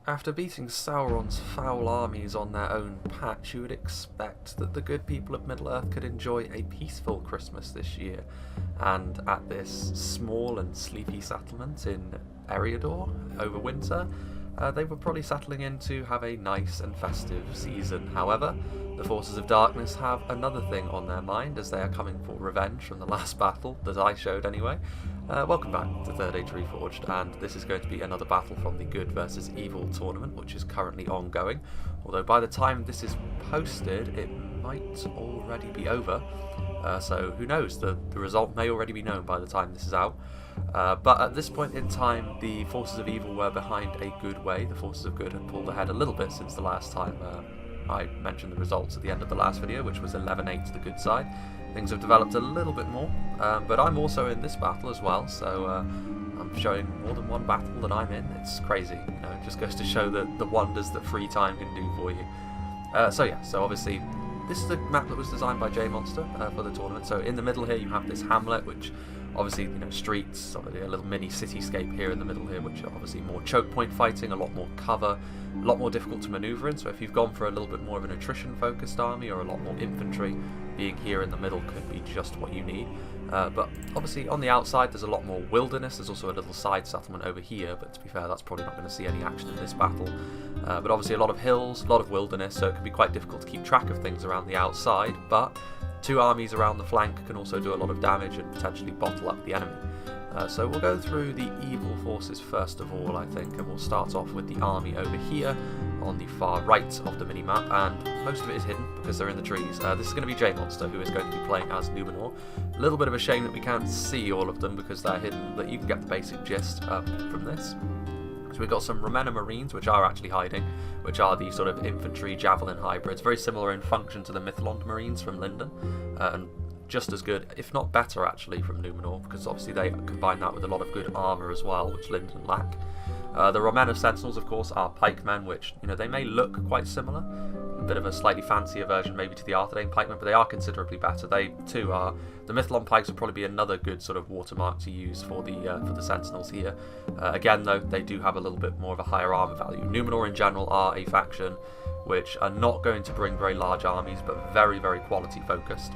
After beating Sauron's foul armies on their own patch, you would expect that the good people of Middle-earth could enjoy a peaceful Christmas this year, and at this small and sleepy settlement in Eriador over winter, they were probably settling in to have a nice and festive season. However, the forces of darkness have another thing on their mind, as they are coming for revenge from the last battle, that I showed anyway. Welcome back to Third Age Reforged, and this is going to be another battle from the Good versus Evil tournament, which is currently ongoing. Although by the time this is posted, it might already be over. So who knows, the result may already be known by the time this is out. But at this point in time, the forces of evil were behind a good way. The forces of good had pulled ahead a little bit since the last time I mentioned the results at the end of the last video, which was 11-8 to the good side. Things have developed a little bit more, but I'm also in this battle as well, so I'm showing more than one battle that I'm in. It's crazy, you know, it just goes to show the wonders that free time can do for you. So obviously, this is the map that was designed by J-Monster for the tournament. So in the middle here you have this hamlet, which obviously, you know, streets, obviously a little mini cityscape here in the middle here, which are obviously more choke point fighting, a lot more cover, a lot more difficult to maneuver in. So if you've gone for a little bit more of an attrition focused army or a lot more infantry, being here in the middle could be just what you need. But obviously on the outside there's a lot more wilderness. There's also a little side settlement over here, but to be fair, that's probably not going to see any action in this battle. But obviously a lot of hills, a lot of wilderness, so it can be quite difficult to keep track of things around the outside, but two armies around the flank can also do a lot of damage and potentially bottle up the enemy. So we'll go through the evil forces first of all, I think, and we'll start off with the army over here on the far right of the mini-map, and most of it is hidden because they're in the trees. This is going to be J-Monster, who is going to be playing as Numenor. A little bit of a shame that we can't see all of them because they're hidden, but you can get the basic gist from this. So we've got some Ravenna Marines, which are actually hiding, which are the sort of infantry javelin hybrids, very similar in function to the Mithlond Marines from Linden, and just as good, if not better actually, from Numenor, because obviously they combine that with a lot of good armour as well, which Linden lack. The Ravenna Sentinels, of course, are pikemen, which, you know, they may look quite similar, a bit of a slightly fancier version maybe to the Arthedain pikemen, but they are considerably better. They too are. The Mithlond pikes would probably be another good sort of watermark to use for the Sentinels here. Again though, they do have a little bit more of a higher armour value. Numenor in general are a faction which are not going to bring very large armies, but very, very quality focused.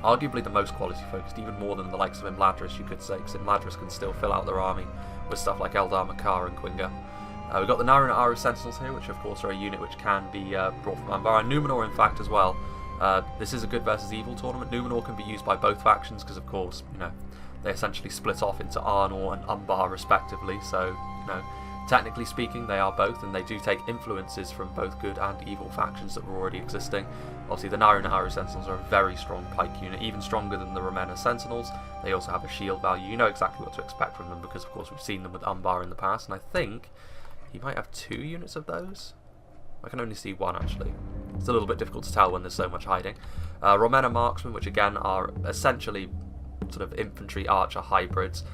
Arguably the most quality focused, even more than the likes of Imladris, you could say, because Imladris can still fill out their army with stuff like Eldar Makar and Quinga. We've got the Narina Aru Sentinels here, which of course are a unit which can be brought from Umbar, and Numenor in fact as well. This is a good versus evil tournament. Numenor can be used by both factions because of course, you know, they essentially split off into Arnor and Umbar respectively, so, you know, technically speaking they are both, and they do take influences from both good and evil factions that were already existing. Obviously the Narina Aru Sentinels are a very strong pike unit, even stronger than the Ravenna Sentinels. They also have a shield value. You know exactly what to expect from them because of course we've seen them with Umbar in the past, and I think he might have 2 units of those. I can only see 1 actually. It's a little bit difficult to tell when there's so much hiding. Ravenna Marksmen, which again are essentially sort of infantry archer hybrids.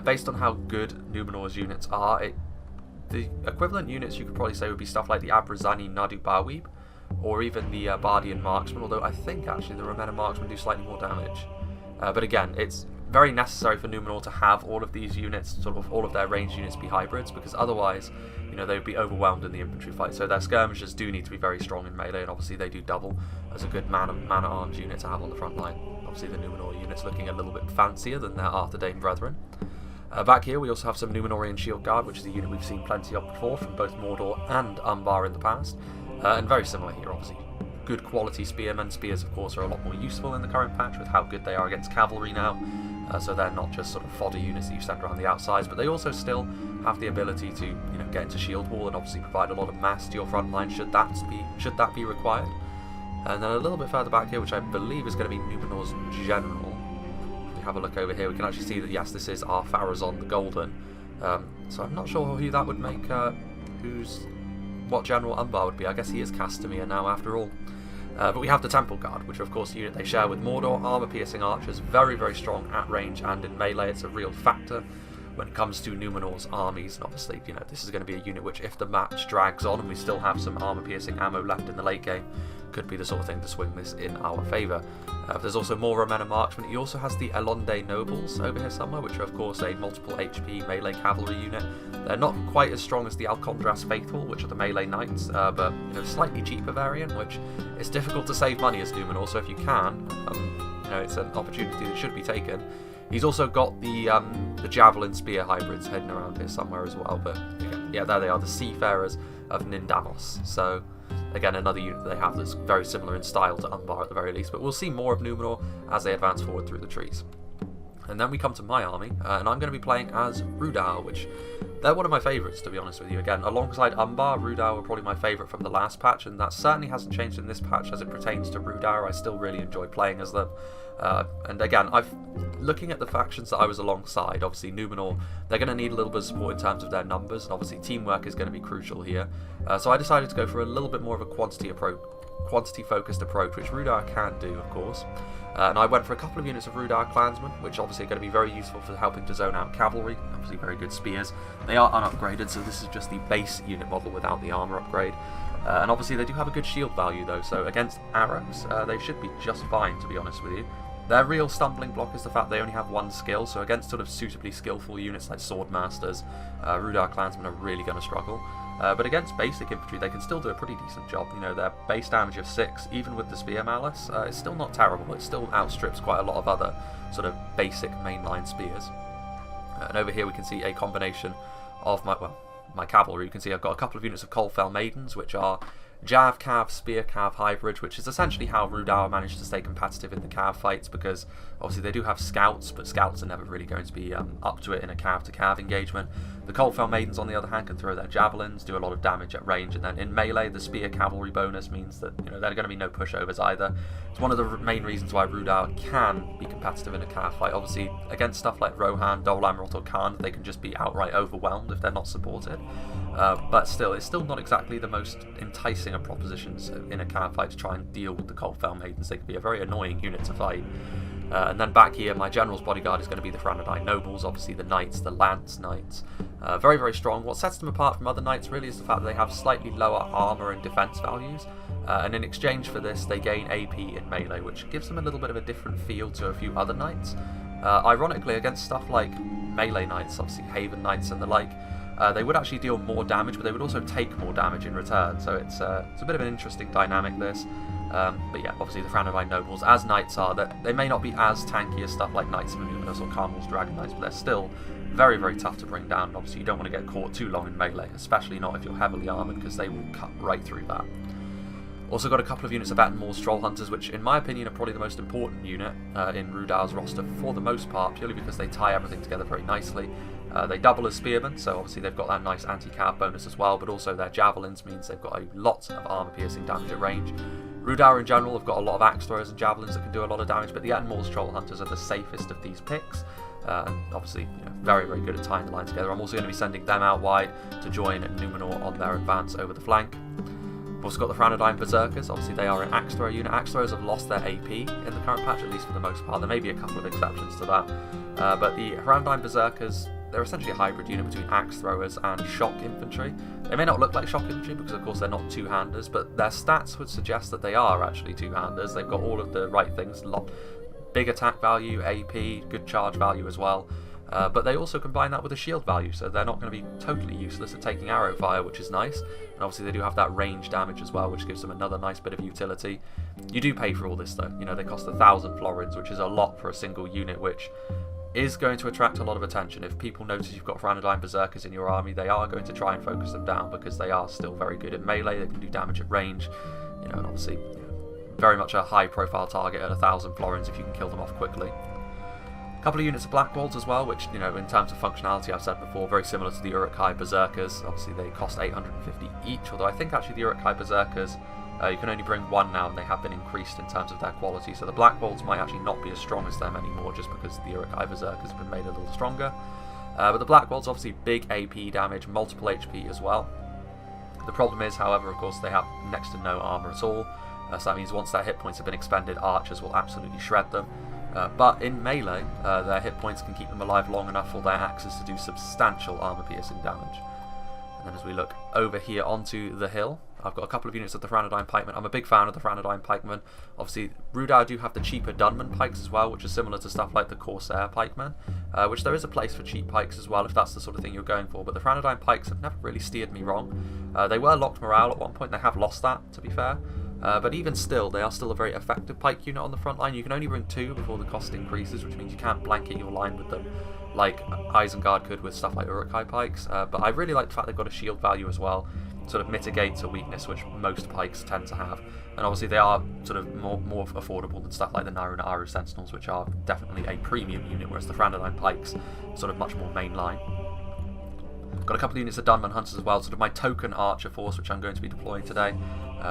Based on how good Numenor's units are, the equivalent units you could probably say would be stuff like the Abrazani Nadu Bawib, or even the Bardian Marksman, although I think actually the Ravenna Marksmen do slightly more damage. But again, it's very necessary for Numenor to have all of these units, sort of all of their ranged units be hybrids, because otherwise, you know, they would be overwhelmed in the infantry fight. So their skirmishers do need to be very strong in melee, and obviously they do double as a good man-at-arms unit to have on the front line. Obviously the Numenor unit's looking a little bit fancier than their Arthedain brethren. Back here we also have some Numenorian Shield Guard, which is a unit we've seen plenty of before from both Mordor and Umbar in the past, and very similar here obviously. Good quality spearmen. Spears of course are a lot more useful in the current patch with how good they are against cavalry now, so they're not just sort of fodder units that you send around the outsides, but they also still have the ability to, you know, get into shield wall and obviously provide a lot of mass to your front line should that be required. And then a little bit further back here, which I believe is going to be Numenor's general. Have a look over here, we can actually see that yes, this is our Pharazon the Golden. So I'm not sure who that would make, what General Umbar would be. I guess he is Castamere now after all. But we have the Temple Guard, which are of course a unit they share with Mordor, armor piercing archers, very, very strong at range and in melee. It's a real factor when it comes to Numenor's armies. And obviously, you know, this is going to be a unit which, if the match drags on and we still have some armor-piercing ammo left in the late game, could be the sort of thing to swing this in our favour. There's also more Romena Marksmen. He also has the Elonde Nobles over here somewhere, which are of course a multiple HP melee cavalry unit. They're not quite as strong as the Alcondras Faithful, which are the melee knights, but you know, slightly cheaper variant, which is difficult to save money as Numenor, so if you can, you know, it's an opportunity that should be taken. He's also got the Javelin Spear hybrids hidden around here somewhere as well, but again, yeah, there they are, the Seafarers of Nindamos. So again, another unit that they have that's very similar in style to Umbar at the very least, but we'll see more of Numenor as they advance forward through the trees. And then we come to my army, and I'm going to be playing as Rudau, which they're one of my favourites, to be honest with you. Again, alongside Umbar, Rudau are probably my favourite from the last patch, and that certainly hasn't changed in this patch as it pertains to Rudau. I still really enjoy playing as them. And again, looking at the factions that I was alongside, obviously Numenor, they're going to need a little bit of support in terms of their numbers, and obviously teamwork is going to be crucial here. So I decided to go for a little bit more of a quantity-focused approach, which Rudau can do, of course. And I went for a couple of units of Rudau Clansmen, which obviously are going to be very useful for helping to zone out cavalry. Obviously very good spears. They are unupgraded, so this is just the base unit model without the armour upgrade. And obviously they do have a good shield value though, so against arrows, they should be just fine, to be honest with you. Their real stumbling block is the fact they only have one skill, so against sort of suitably skillful units like Swordmasters, Rudau Clansmen are really going to struggle. But against basic infantry, they can still do a pretty decent job. You know, their base damage of 6, even with the Spear Malice, is still not terrible. It still outstrips quite a lot of other sort of basic mainline spears. And over here we can see a combination of my cavalry. You can see I've got a couple of units of Coalfell Maidens, which are Jav Cav, Spear Cav hybrid, which is essentially how Rudau managed to stay competitive in the Cav fights, because obviously they do have scouts, but scouts are never really going to be up to it in a Cav to Cav engagement. The Coalfell Maidens, on the other hand, can throw their javelins, do a lot of damage at range, and then in melee, the Spear Cavalry bonus means that, you know, there are going to be no pushovers either. It's one of the main reasons why Rudau can be competitive in a Cav fight. Obviously, against stuff like Rohan, Dol Amrot, or Khan, they can just be outright overwhelmed if they're not supported. But still, it's still not exactly the most enticing of propositions in a Cav fight to try and deal with the Coalfell Maidens. They can be a very annoying unit to fight. And then back here, my general's bodyguard is going to be the Franadine Nobles, obviously the Knights, the Lance Knights. Very, very strong. What sets them apart from other Knights really is the fact that they have slightly lower armour and defence values. And in exchange for this, they gain AP in melee, which gives them a little bit of a different feel to a few other Knights. Ironically, against stuff like melee Knights, obviously Haven Knights and the like, they would actually deal more damage, but they would also take more damage in return. So it's a bit of an interesting dynamic, this. But yeah, obviously the Franadine Nobles, as Knights are, that they may not be as tanky as stuff like Knights of Numenus or Carmel's Dragon Knights, but they're still very, very tough to bring down. And obviously you don't want to get caught too long in melee, especially not if you're heavily armoured, because they will cut right through that. Also got a couple of units of Attenmore's Troll Hunters, which in my opinion are probably the most important unit in Rudau's roster for the most part, purely because they tie everything together very nicely. They double as spearmen, so obviously they've got that nice anti-cav bonus as well, but also their javelins means they've got a lot of armour-piercing damage at range. Rudau in general have got a lot of axe throwers and javelins that can do a lot of damage, but the Attenmore's Troll Hunters are the safest of these picks, and obviously, you know, very, very good at tying the line together. I'm also going to be sending them out wide to join Numenor on their advance over the flank. We've also got the Franadine Berserkers. Obviously they are an axe thrower unit. Axe throwers have lost their AP in the current patch, at least for the most part. There may be a couple of exceptions to that, but the Franadine Berserkers, they're essentially a hybrid unit between axe throwers and shock infantry. They may not look like shock infantry because of course they're not two-handers, but their stats would suggest that they are actually two-handers. They've got all of the right things, big attack value, AP, good charge value as well. But they also combine that with a shield value, so they're not going to be totally useless at taking arrow fire, which is nice. And obviously they do have that range damage as well, which gives them another nice bit of utility. You do pay for all this though. You know, they cost 1,000 florins, which is a lot for a single unit, which is going to attract a lot of attention. If people notice you've got Franadine Berserkers in your army, they are going to try and focus them down because they are still very good at melee. They can do damage at range, you know, and obviously very much a high-profile target at 1,000 florins if you can kill them off quickly. A couple of units of Black Walls as well, which, you know, in terms of functionality, I've said before, very similar to the Uruk-hai Berserkers. Obviously, they cost 850 each, although I think actually the Uruk-hai Berserkers, you can only bring one now, and they have been increased in terms of their quality. So the Black Walls might actually not be as strong as them anymore, just because the Uruk-hai Berserkers have been made a little stronger. But the Black Walls, obviously, big AP damage, multiple HP as well. The problem is, however, of course, they have next to no armour at all. So that means once their hit points have been expended, archers will absolutely shred them. But in melee, their hit points can keep them alive long enough for their axes to do substantial armor-piercing damage. And then as we look over here onto the hill, I've got a couple of units of the Thranodine Pikemen. I'm a big fan of the Thranodine Pikemen. Obviously, Rudau do have the cheaper Dunman Pikes as well, which is similar to stuff like the Corsair Pikemen, which there is a place for cheap pikes as well, if that's the sort of thing you're going for. But the Thranodine Pikes have never really steered me wrong. They were locked morale at one point. They have lost that, to be fair. But even still, they are still a very effective pike unit on the front line. You can only bring 2 before the cost increases, which means you can't blanket your line with them like Isengard could with stuff like Uruk-hai pikes. But I really like the fact they've got a shield value as well. Sort of mitigates a weakness which most pikes tend to have. And obviously they are sort of more affordable than stuff like the Naru Sentinels, which are definitely a premium unit, whereas the Thranodine Pikes sort of much more mainline. Got a couple of units of Dunman Hunters as well, sort of my token archer force, which I'm going to be deploying today,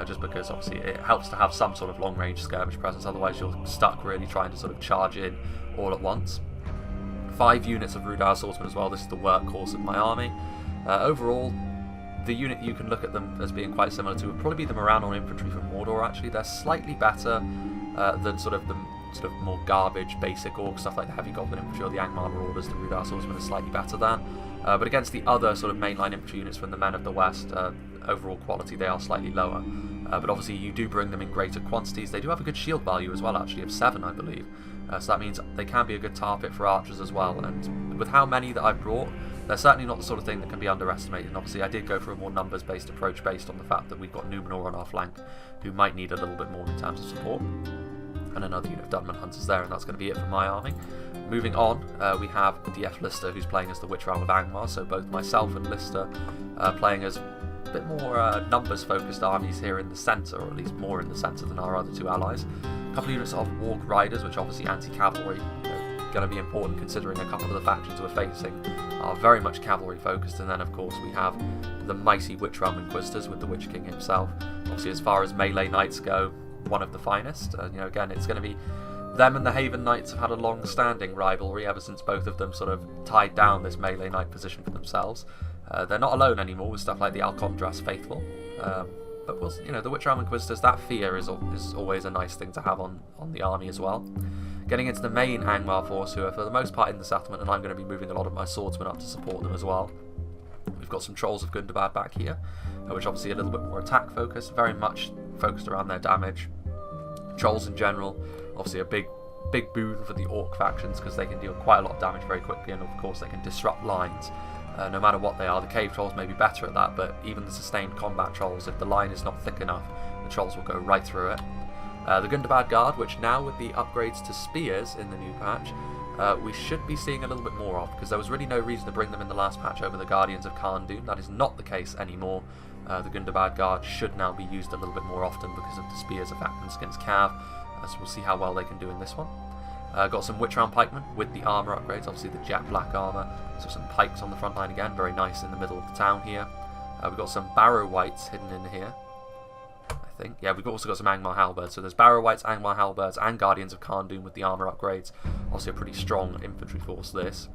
just because obviously it helps to have some sort of long-range skirmish presence, otherwise you're stuck really trying to sort of charge in all at once. 5 units of Rudau Swordsmen as well. This is the workhorse of my army. Overall, the unit you can look at them as being quite similar to would probably be the Morannon infantry from Mordor. Actually, they're slightly better than sort of the more garbage basic orc stuff like the Heavy Goblin infantry or the Angmar Orders. The Rudau Swordsmen are slightly better than. But against the other sort of mainline infantry units from the Men of the West, overall quality they are slightly lower. But obviously you do bring them in greater quantities. They do have a good shield value as well, actually, of 7, I believe. So that means they can be a good tar pit for archers as well. And with how many that I've brought, they're certainly not the sort of thing that can be underestimated. And obviously I did go for a more numbers-based approach based on the fact that we've got Numenor on our flank, who might need a little bit more in terms of support. And another unit of Dunman Hunters there, and that's going to be it for my army. Moving on, we have DF Lister, who's playing as the Witch Realm of Angmar, so both myself and Lister playing as a bit more numbers-focused armies here in the centre, or at least more in the centre than our other 2 allies. A couple of units of Warg Riders, which obviously anti-cavalry, going to be important considering a couple of the factions we're facing are very much cavalry-focused, and then of course we have the mighty Witch Realm Inquisitors with the Witch King himself. Obviously, as far as melee knights go, one of the finest. Again, it's going to be them and the Haven Knights have had a long-standing rivalry ever since both of them sort of tied down this melee knight position for themselves. They're not alone anymore with stuff like the Alcondras Faithful, but the Witch Realm Inquisitors, that fear is always a nice thing to have on the army as well. Getting into the main Angmar force, who are for the most part in the settlement, and I'm going to be moving a lot of my swordsmen up to support them as well. We've got some Trolls of Gundabad back here, which obviously a little bit more attack focused, very much focused around their damage. Trolls in general, obviously a big boon for the Orc factions because they can deal quite a lot of damage very quickly, and of course they can disrupt lines. No matter what they are, the Cave Trolls may be better at that, but even the sustained combat Trolls, if the line is not thick enough, the Trolls will go right through it. The Gundabad Guard, which now with the upgrades to spears in the new patch, we should be seeing a little bit more of, because there was really no reason to bring them in the last patch over the Guardians of Khan Dûn. That is not the case anymore. The Gundabad Guard should now be used a little bit more often because of the spears effectiveness against Cav, so we'll see how well they can do in this one. Got some Witch Realm Pikemen with the armour upgrades, obviously the jet black armour, so some pikes on the front line again, very nice in the middle of the town here. We've got some Barrow Wights hidden in here, I think. Yeah, we've also got some Angmar Halberds, so there's Barrow Wights, Angmar Halberds and Guardians of Khan Dûn with the armour upgrades. Obviously a pretty strong infantry force this,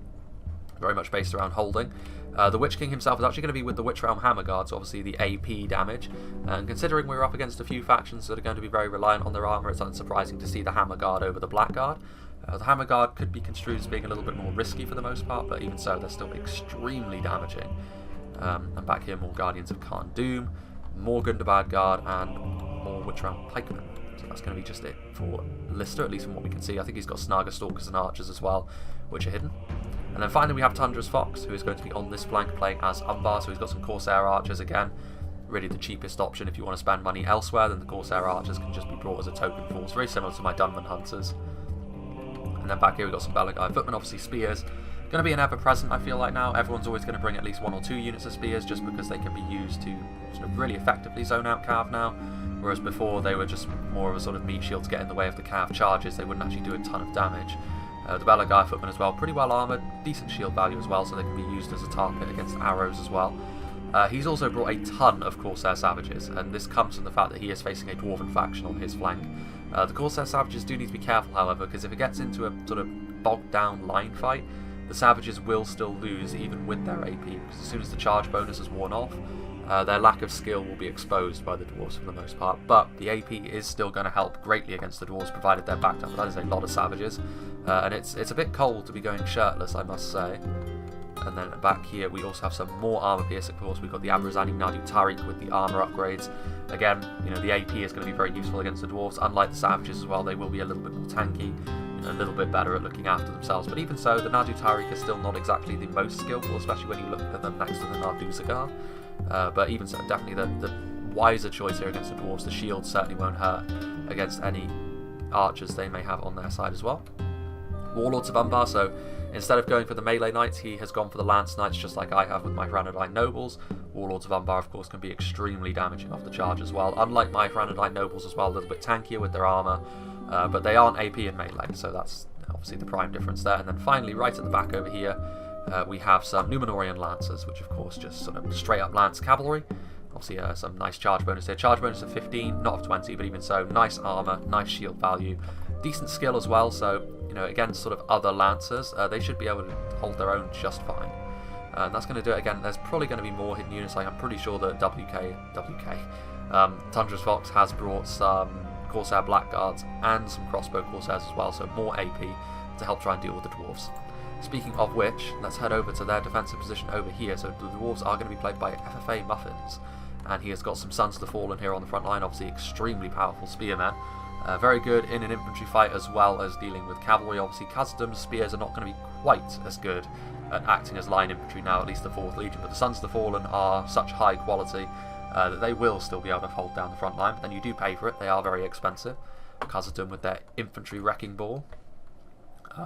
very much based around holding. The Witch King himself is actually going to be with the Witch Realm Hammer Guards, so obviously the AP damage, and considering we're up against a few factions that are going to be very reliant on their armour, it's unsurprising to see the Hammer Guard over the Black Guard. The Hammer Guard could be construed as being a little bit more risky for the most part, but even so they're still extremely damaging. And back here more Guardians of Khan Dûn, more Gundabad Guard and more Witch Realm Pikemen. So that's going to be just it for Lister, at least from what we can see. I think he's got Snaga Stalkers and Archers as well, which are hidden. And then finally we have Tundra's Fox, who is going to be on this flank playing as Umbar, so he's got some Corsair Archers again. Really the cheapest option if you want to spend money elsewhere, then the Corsair Archers can just be brought as a token force, very similar to my Dunman Hunters. And then back here we've got some Belagai Footmen, obviously spears. Going to be an ever-present, I feel like now. Everyone's always going to bring at least 1 or 2 units of spears just because they can be used to sort of really effectively zone out Cav now. Whereas before they were just more of a sort of meat shield to get in the way of the Cav charges. They wouldn't actually do a ton of damage. The Belagai Footmen as well, pretty well armoured, decent shield value as well, so they can be used as a target against arrows as well. He's also brought a ton of Corsair Savages, and this comes from the fact that he is facing a Dwarven faction on his flank. The Corsair Savages do need to be careful, however, because if it gets into a sort of bogged down line fight, the Savages will still lose even with their AP, because as soon as the charge bonus is worn off, their lack of skill will be exposed by the Dwarves for the most part. But the AP is still going to help greatly against the Dwarves, provided they're backed up. That is a lot of Savages, and it's a bit cold to be going shirtless, I must say. And then back here we also have some more armor pierce. Of course, we've got the Abrazani Nadu Tariq with the armor upgrades. Again, you know, the AP is going to be very useful against the Dwarves. Unlike the Savages as well, they will be a little bit more tanky, a little bit better at looking after themselves. But even so, the Nadu Tariq is still not exactly the most skillful, especially when you look at them next to the Nadu Zagar. But even so, definitely the wiser choice here against the Dwarves. The shield certainly won't hurt against any archers they may have on their side as well. Warlords of Umbar, so instead of going for the melee knights, he has gone for the lance knights, just like I have with my Franadine nobles. Warlords of Umbar, of course, can be extremely damaging off the charge as well. Unlike my Franadine nobles as well, a little bit tankier with their armor, but they aren't AP in melee, so that's obviously the prime difference there. And then finally, right at the back over here, we have some Numenorian lancers, which of course just sort of straight up lance cavalry. Obviously some nice charge bonus here. Charge bonus of 15, not of 20, but even so, nice armor, nice shield value, decent skill as well. So, you know, against sort of other lancers, they should be able to hold their own just fine. And that's going to do it again. There's probably going to be more hidden units. Like, I'm pretty sure that Tundra's Fox has brought some Corsair Blackguards and some Crossbow Corsairs as well, so more AP to help try and deal with the Dwarves. Speaking of which, let's head over to their defensive position over here. So the Dwarves are going to be played by FFA Muffins, and he has got some Sons of the Fallen here on the front line, obviously extremely powerful spearmen. Very good in an infantry fight as well as dealing with cavalry. Obviously, Khazad-dûm's spears are not going to be quite as good at acting as line infantry now, at least the 4th Legion, but the Sons of the Fallen are such high quality that they will still be able to hold down the front line, but then you do pay for it. They are very expensive. Khazad-dûm with their infantry wrecking ball.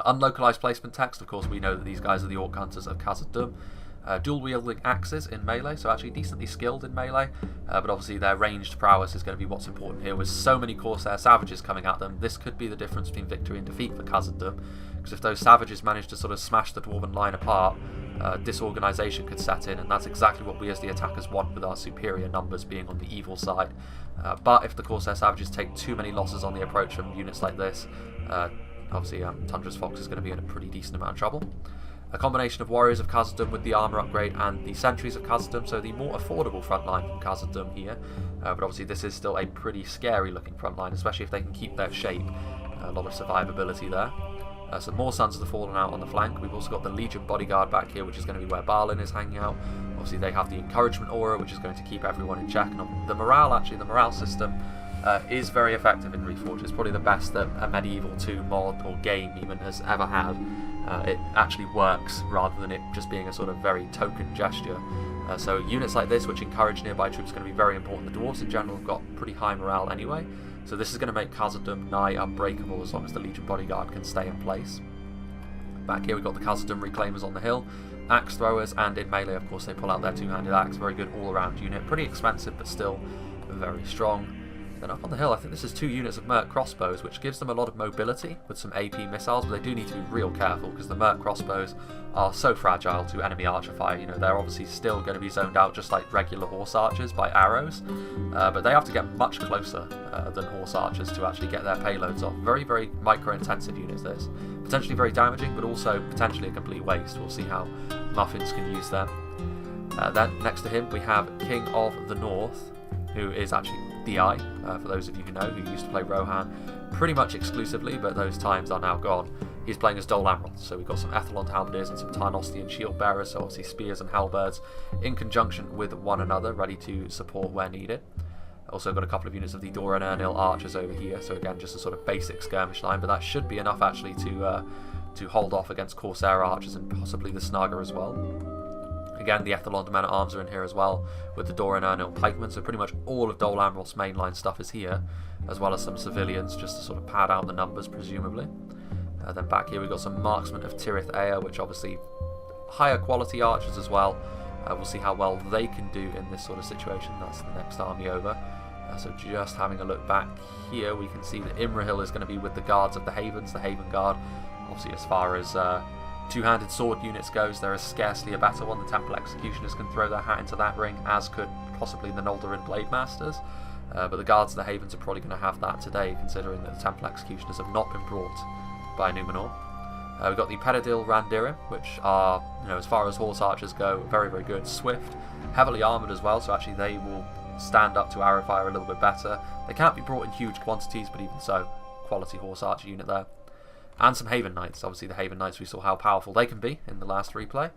Unlocalized placement text, of course, we know that these guys are the Orc Hunters of Khazad-dûm. Dual-wielding axes in melee, so actually decently skilled in melee, but obviously their ranged prowess is going to be what's important here. With so many Corsair Savages coming at them, this could be the difference between victory and defeat for Khazad-dûm, because if those Savages manage to sort of smash the Dwarven line apart, disorganisation could set in, and that's exactly what we as the attackers want, with our superior numbers being on the evil side. But if the Corsair Savages take too many losses on the approach from units like this, obviously Tundra's Fox is going to be in a pretty decent amount of trouble. A combination of Warriors of Khazad-dûm with the armor upgrade and the Sentries of Khazad-dûm, so the more affordable front line from Khazad-dûm here. But obviously this is still a pretty scary looking front line, especially if they can keep their shape. A lot of survivability there. Some more Sons of the Fallen out on the flank. We've also got the Legion Bodyguard back here, which is going to be where Balin is hanging out. Obviously they have the Encouragement Aura, which is going to keep everyone in check. And the morale system is very effective in Reforged. It's probably the best that a Medieval 2 mod or game even has ever had. It actually works rather than it just being a sort of very token gesture. So units like this, which encourage nearby troops, are going to be very important. The Dwarves in general have got pretty high morale anyway, so this is going to make Khazad-dûm nigh unbreakable as long as the Legion Bodyguard can stay in place. Back here we've got the Khazad-dûm Reclaimers on the hill, Axe Throwers, and in melee of course they pull out their two-handed axe. Very good all-around unit, pretty expensive but still very strong. Then up on the hill, I think this is 2 units of Merc crossbows, which gives them a lot of mobility with some AP missiles, but they do need to be real careful because the Merc crossbows are so fragile to enemy archer fire. You know, they're obviously still going to be zoned out just like regular horse archers by arrows, but they have to get much closer than horse archers to actually get their payloads off. Very, very micro-intensive units this. Potentially very damaging, but also potentially a complete waste. We'll see how Muffins can use them. Then next to him we have King of the North, who is actually DI, for those of you who know, who used to play Rohan pretty much exclusively, but those times are now gone. He's playing as Dol Amroth, so we've got some Ethelond Halberdiers and some Tarnostian Shield Bearers, so obviously spears and halberds in conjunction with one another, ready to support where needed. Also got a couple of units of the Doran Ernil Archers over here, so again just a sort of basic skirmish line, but that should be enough actually to hold off against Corsair Archers and possibly the Snugger as well. Again, the Ethelond Men-at-Arms are in here as well, with the Doran Ernil Pikemen, so pretty much all of Dol Amroth's mainline stuff is here, as well as some civilians, just to sort of pad out the numbers, presumably. Then back here we've got some Marksmen of Tirith Ea, which obviously higher quality archers as well. We'll see how well they can do in this sort of situation. That's the next army over. So just having a look back here, we can see that Imrahil is going to be with the Guards of the Havens, the Haven Guard. Obviously as far as two-handed sword units goes, there is scarcely a better one. The Temple Executioners can throw their hat into that ring, as could possibly the Noldorin Blade Masters. But the Guards of the Havens are probably going to have that today, considering that the Temple Executioners have not been brought by Numenor. We've got the Pedidil Randirim, which are, as far as horse archers go, very, very good. Swift, heavily armoured as well, so actually they will stand up to arrow fire a little bit better. They can't be brought in huge quantities, but even so, quality horse archer unit there. And some Haven Knights. Obviously the Haven Knights, we saw how powerful they can be in the last replay.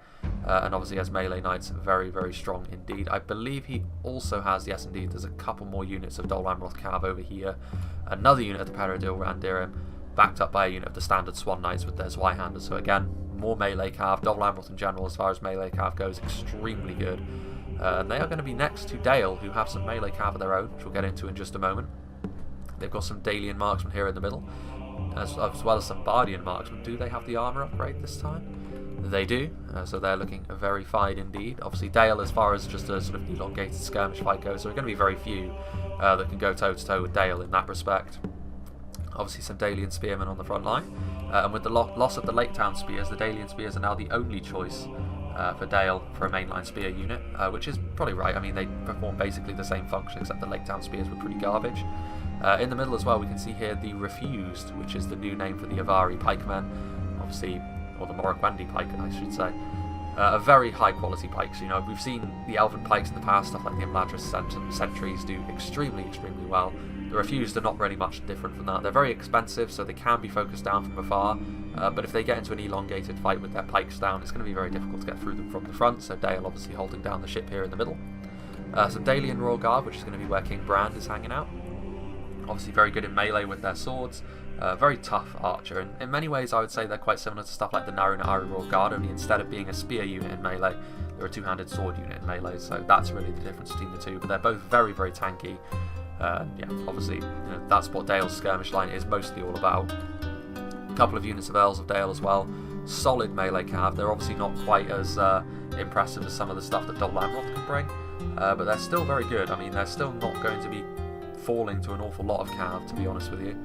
And obviously as melee knights, very, very strong indeed. I believe he also has, yes indeed, there's a couple more units of Dol Amroth Cav over here. Another unit of the Peridil Randirim, backed up by a unit of the standard Swan Knights with their Zweihander. So again, more melee Cav. Dol Amroth in general, as far as melee Cav goes, extremely good. And they are going to be next to Dale, who have some melee Cav of their own, which we'll get into in just a moment. They've got some Dalian Marksmen here in the middle, as well as some Bardian Marksmen. Do they have the armour upgrade this time? They do, so they're looking very fine indeed. Obviously Dale, as far as just a sort of elongated skirmish fight goes, there are going to be very few that can go toe-to-toe with Dale in that respect. Obviously some Dalian Spearmen on the front line, and with the loss of the Lake Town Spears, the Dalian Spears are now the only choice for Dale for a mainline spear unit, which is probably right. I mean, they perform basically the same function, except the Lake Town Spears were pretty garbage. In the middle as well, we can see here the Refused, which is the new name for the Avari pikemen, obviously, or the Moragwendi pike, I should say. A very high quality pikes. We've seen the Elven pikes in the past, stuff like the Imladris sentries do extremely, extremely well. The Refused are not really much different from that. They're very expensive, so they can be focused down from afar, but if they get into an elongated fight with their pikes down, it's going to be very difficult to get through them from the front, so Dale obviously holding down the ship here in the middle. Some Dalian Royal Guard, which is going to be where King Brand is hanging out. Obviously very good in melee with their swords, very tough archer, and in many ways I would say they're quite similar to stuff like the Naruna Ari Royal Guard, only instead of being a spear unit in melee, they're a two-handed sword unit in melee, so that's really the difference between the two, but they're both very, very tanky. Yeah, obviously that's what Dale's skirmish line is mostly all about. A couple of units of Earls of Dale as well, solid melee cav. They're obviously not quite as impressive as some of the stuff that Dol Amroth can bring, but they're still very good. I mean, they're still not going to be falling to an awful lot of cav, to be honest with you.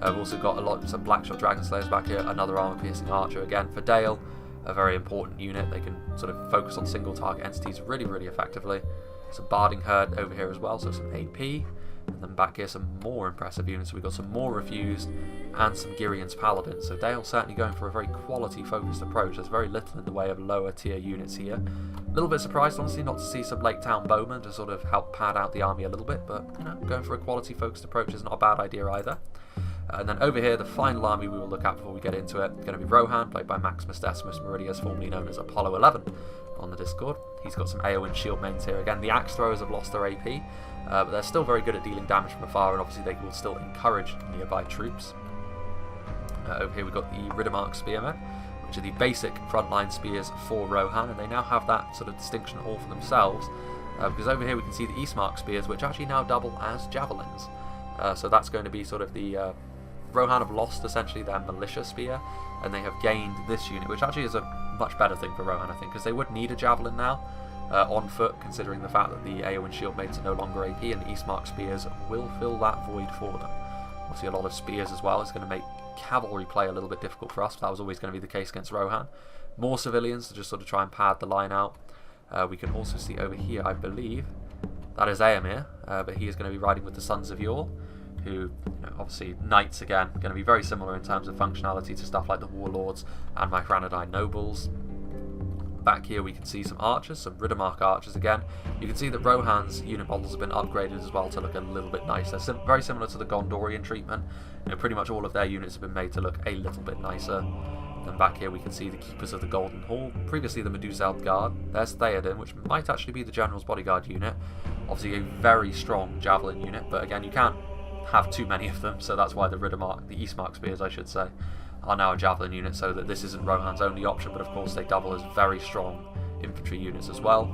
We've also got some Blackshot Dragon Slayers back here, another armor piercing archer again for Dale, a very important unit. They can sort of focus on single target entities really, really effectively. Some Barding Herd over here as well, so some AP. And then back here some more impressive units. We've got some more Refused and some Girian's Paladins. So Dale's certainly going for a very quality focused approach. There's very little in the way of lower tier units here. A little bit surprised honestly not to see some Lake Town Bowmen to sort of help pad out the army a little bit, but going for a quality focused approach is not a bad idea either. And then over here, the final army we will look at before we get into it, going to be Rohan, played by Maximus Decimus Meridius, formerly known as Apollo 11 on the Discord. He's got some Eowyn shield mains here. Again, the Axe Throwers have lost their AP, but they're still very good at dealing damage from afar, and obviously they will still encourage nearby troops. Over here we've got the Riddermark Spearmen, which are the basic frontline spears for Rohan, and they now have that sort of distinction all for themselves, because over here we can see the Eastmark Spears, which actually now double as javelins. So that's going to be sort of the... Rohan have lost essentially their militia spear, and they have gained this unit, which actually is a much better thing for Rohan, I think, because they would need a javelin now on foot, considering the fact that the Eowyn shield mates are no longer AP, and the Eastmark spears will fill that void for them. Obviously a lot of spears as well is going to make cavalry play a little bit difficult for us, but that was always going to be the case against Rohan. More civilians to just sort of try and pad the line out. We can also see over here, I believe, that is Eomer, but he is going to be riding with the Sons of Yore, who, obviously, knights again, going to be very similar in terms of functionality to stuff like the Warlords and my Micranidine Nobles. Back here we can see some archers, some Riddermark archers again. You can see that Rohan's unit models have been upgraded as well to look a little bit nicer. Very similar to the Gondorian treatment. Pretty much all of their units have been made to look a little bit nicer. And back here we can see the Keepers of the Golden Hall, previously the Meduseld Guard. There's Theoden, which might actually be the General's Bodyguard unit. Obviously a very strong Javelin unit, but again you can't have too many of them, so that's why the Eastmark Spears, I should say, are now a Javelin unit, so that this isn't Rohan's only option, but of course they double as very strong infantry units as well.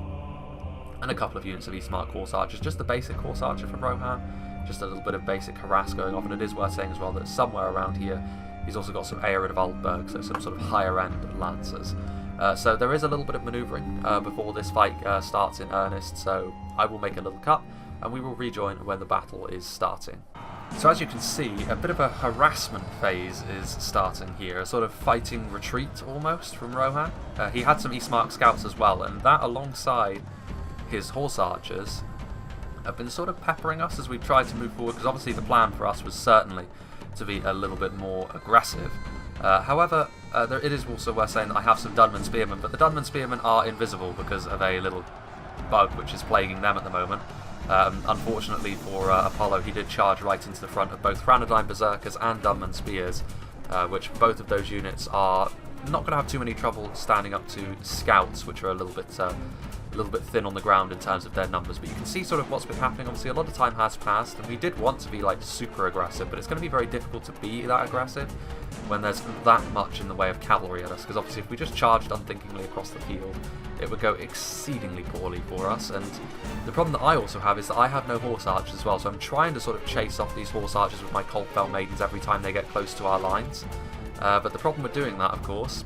And a couple of units of Eastmark Horse Archers, just the basic Horse Archer from Rohan, just a little bit of basic harass going off, and it is worth saying as well that somewhere around here he's also got some Aerid of Aldberg, so some sort of higher end Lancers. So there is a little bit of manoeuvring before this fight starts in earnest, so I will make a little cut and we will rejoin when the battle is starting. So as you can see, a bit of a harassment phase is starting here, a sort of fighting retreat almost from Rohan. He had some Eastmark scouts as well, and that alongside his horse archers have been sort of peppering us as we tried to move forward, because obviously the plan for us was certainly to be a little bit more aggressive. However, it is also worth saying that I have some Dunman Spearmen, but the Dunman Spearmen are invisible because of a little bug which is plaguing them at the moment. Unfortunately for Apollo, he did charge right into the front of both Franadine Berserkers and Dunman Spears, which both of those units are not going to have too many trouble standing up to Scouts, which are a little bit thin on the ground in terms of their numbers. But you can see sort of what's been happening. Obviously, a lot of time has passed, and we did want to be like super aggressive, but it's going to be very difficult to be that aggressive when there's that much in the way of cavalry at us, because obviously if we just charged unthinkingly across the field, it would go exceedingly poorly for us. And the problem that I also have is that I have no horse archers as well, so I'm trying to sort of chase off these horse archers with my Coldfell Maidens every time they get close to our lines. But the problem with doing that, of course,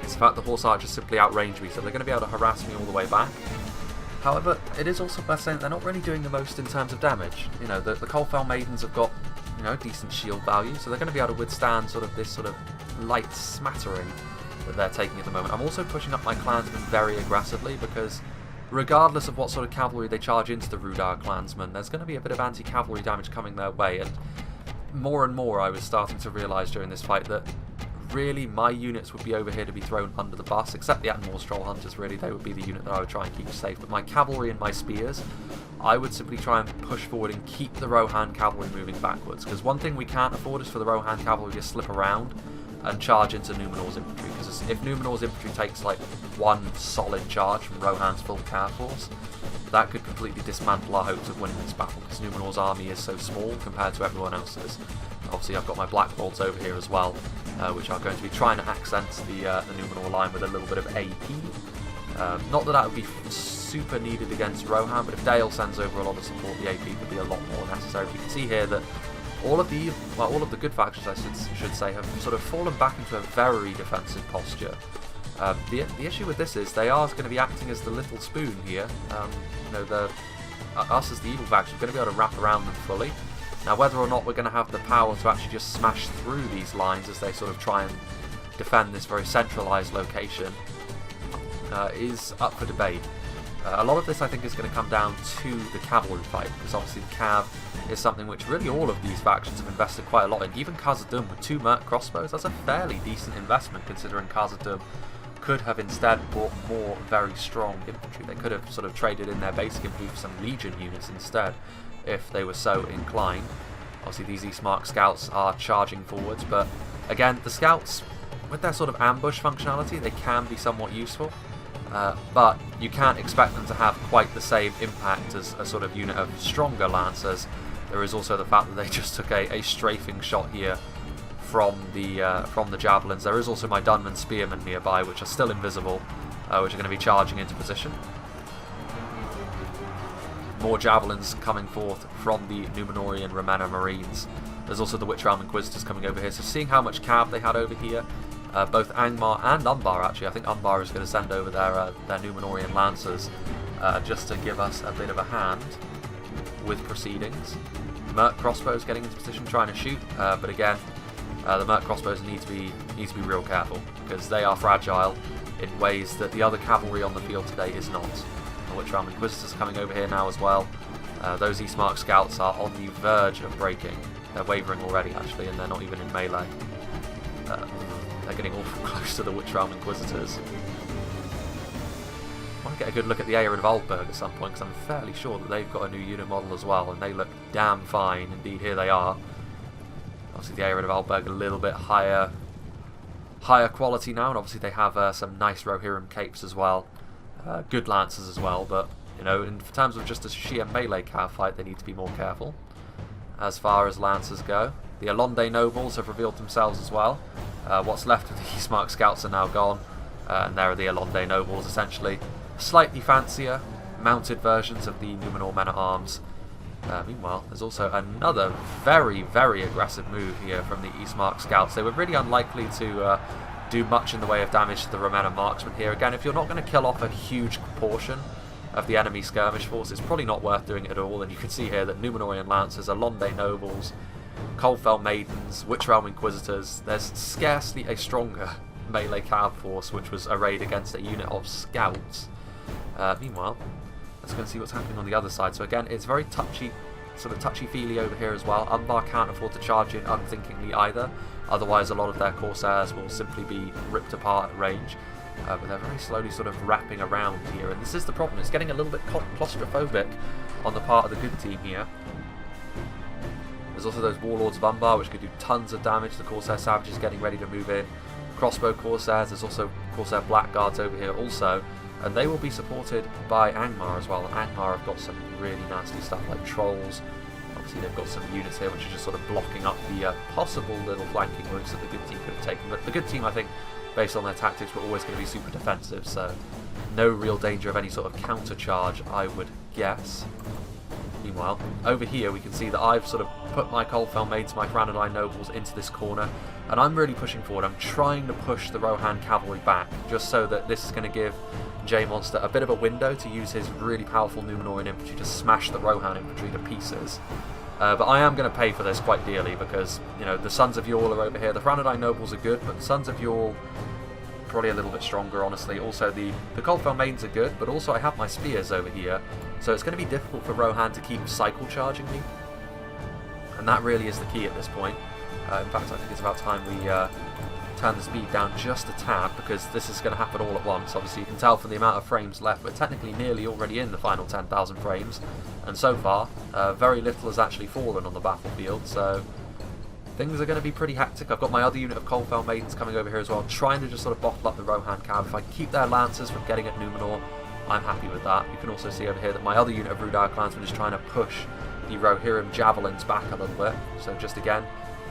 is the fact the horse archers simply outrange me, so they're going to be able to harass me all the way back. However, it is also worth saying that they're not really doing the most in terms of damage. You know, the Coldfell Maidens have got, you know, decent shield value, so they're going to be able to withstand sort of this sort of light smattering that they're taking at the moment. I'm also pushing up my clansmen very aggressively because regardless of what sort of cavalry they charge into the Rudar clansmen, there's going to be a bit of anti-cavalry damage coming their way, and more I was starting to realise during this fight that really my units would be over here to be thrown under the bus, except the Atmore Stroll Hunters. Really, they would be the unit that I would try and keep safe, but my cavalry and my spears, I would simply try and push forward and keep the Rohan cavalry moving backwards, because one thing we can't afford is for the Rohan cavalry to slip around and charge into Numenor's infantry, because if Numenor's infantry takes like one solid charge from Rohan's full cav force, that could completely dismantle our hopes of winning this battle, because Numenor's army is so small compared to everyone else's. Obviously I've got my Black Bolts over here as well, which are going to be trying to accent the Numenor line with a little bit of AP. Not that that would be super needed against Rohan, but if Dale sends over a lot of support, the AP could be a lot more necessary. You can see here that all of the good factions, I should say, have sort of fallen back into a very defensive posture. The issue with this is they are going to be acting as the little spoon here. You know, us as the evil faction are going to be able to wrap around them fully. Now, whether or not we're going to have the power to actually just smash through these lines as they sort of try and defend this very centralised location is up for debate. A lot of this, I think, is going to come down to the cavalry fight, because obviously the cav is something which really all of these factions have invested quite a lot in. Even Khazad-dûm with 2 Merc crossbows, that's a fairly decent investment considering Khazad-dûm could have instead bought more very strong infantry. They could have sort of traded in their basic infantry for some Legion units instead, if they were so inclined. Obviously these Eastmark scouts are charging forwards, but again, the scouts, with their sort of ambush functionality, they can be somewhat useful. But you can't expect them to have quite the same impact as a sort of unit of stronger lancers. There is also the fact that they just took a strafing shot here from the javelins. There is also my Dunman Spearmen nearby, which are still invisible, which are going to be charging into position. More javelins coming forth from the Numenorian Ravenna Marines. There's also the Witch Realm Inquisitors coming over here. So seeing how much cav they had over here, both Angmar and Umbar actually. I think Umbar is going to send over their Numenorian Lancers just to give us a bit of a hand with proceedings. Merc crossbows getting into position, trying to shoot, but again, the Merc crossbows need to be real careful, because they are fragile in ways that the other cavalry on the field today is not. The Witch Realm Inquisitors are coming over here now as well. Those Eastmark scouts are on the verge of breaking. They're wavering already actually, and they're not even in melee. They're getting awful close to the Witch Realm Inquisitors. I want to get a good look at the Arid of Aldberg at some point, because I'm fairly sure that they've got a new unit model as well, and they look damn fine. Indeed, here they are. Obviously the Arid of Aldberg a little bit higher quality now, and obviously they have some nice Rohirrim capes as well. Good lancers as well, but you know, in terms of just a sheer melee cav fight, they need to be more careful as far as lancers go. The Alonde nobles have revealed themselves as well. What's left of the Eastmark scouts are now gone, and there are the Alonde nobles, essentially slightly fancier mounted versions of the Numenor men-at-arms. Meanwhile, there's also another very, very aggressive move here from the Eastmark scouts. They were really unlikely to do much in the way of damage to the Ravenna marksmen here. Again, if you're not going to kill off a huge proportion of the enemy skirmish force, it's probably not worth doing it at all. And you can see here that Numenorian Lancers, Alonde Nobles, Coldfell Maidens, Witch Realm Inquisitors, there's scarcely a stronger melee cav force which was arrayed against a unit of scouts. Meanwhile, let's go and see what's happening on the other side. So again, it's very touchy sort of touchy-feely over here as well. Umbar can't afford to charge in unthinkingly either, otherwise a lot of their Corsairs will simply be ripped apart at range. But they're very slowly sort of wrapping around here, and this is the problem. It's getting a little bit claustrophobic on the part of the good team here. There's also those Warlords of Umbar, which could do tons of damage. The Corsair Savages getting ready to move in. Crossbow Corsairs, there's also Corsair Blackguards over here also, and they will be supported by Angmar as well. Angmar have got some really nasty stuff like Trolls. Obviously they've got some units here which are just sort of blocking up the possible little flanking routes that the good team could have taken. But the good team, I think, based on their tactics, were always going to be super defensive, so no real danger of any sort of counter charge, I would guess. Meanwhile, over here we can see that I've sort of put my Coldfell Maids, my Franadine Nobles into this corner, and I'm really pushing forward. I'm trying to push the Rohan Cavalry back, just so that this is going to give J-Monster a bit of a window to use his really powerful Numenorean infantry to smash the Rohan infantry to pieces. But I am going to pay for this quite dearly because, you know, the Sons of Yule are over here. The Franadine Nobles are good, but the Sons of Yule probably a little bit stronger, honestly. Also, the Coldfell Maidens are good, but also I have my Spears over here, so it's going to be difficult for Rohan to keep cycle charging me. And that really is the key at this point. In fact, I think it's about time we turn the speed down just a tad, because this is going to happen all at once. Obviously, you can tell from the amount of frames left, we're technically nearly already in the final 10,000 frames, and so far, very little has actually fallen on the battlefield, so things are going to be pretty hectic. I've got my other unit of Coldfell Maidens coming over here as well, trying to just sort of bottle up the Rohan Cav. If I keep their Lancers from getting at Numenor, I'm happy with that. You can also see over here that my other unit of Rudire Clansmen is trying to push the Rohirrim Javelins back a little bit, so just again,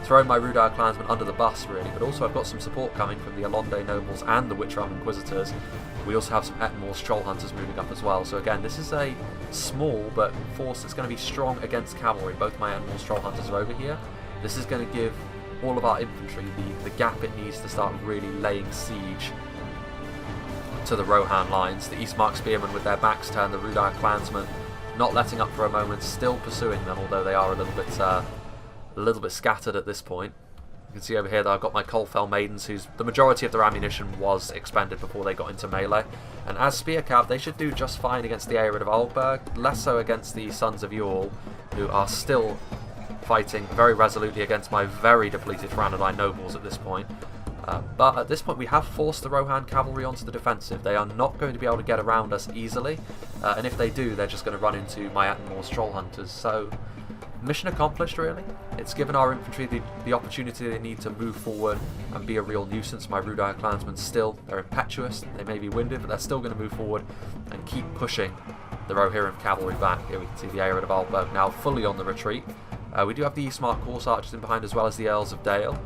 throwing my Rudire Clansmen under the bus, really. But also I've got some support coming from the Alonde Nobles and the Witch Realm Inquisitors. We also have some Ettenmore's Troll Hunters moving up as well. So again, this is a small but force that's going to be strong against cavalry. Both my Ettenmore's Troll Hunters are over here. This is going to give all of our infantry the gap it needs to start really laying siege to the Rohan lines. The Eastmark Spearmen with their backs turned, the Rudire Clansmen not letting up for a moment, still pursuing them, although they are a little bit scattered at this point. You can see over here that I've got my Coldfell Maidens, whose the majority of their ammunition was expended before they got into melee. And as Spear Cav, they should do just fine against the Arid of Aldberg, less so against the Sons of Yule, who are still fighting very resolutely against my very depleted Franadine Nobles at this point. But at this point we have forced the Rohan Cavalry onto the defensive. They are not going to be able to get around us easily, and if they do, they're just going to run into my Ettenmore's Troll Hunters. So, mission accomplished, really. It's given our infantry the opportunity they need to move forward and be a real nuisance. My Rudire Clansmen still, they're impetuous, they may be winded, but they're still going to move forward and keep pushing the Rohirrim Cavalry back. Here we can see the Arid of Aldberg now fully on the retreat. We do have the Eastmark Horse Archers in behind, as well as the Earls of Dale.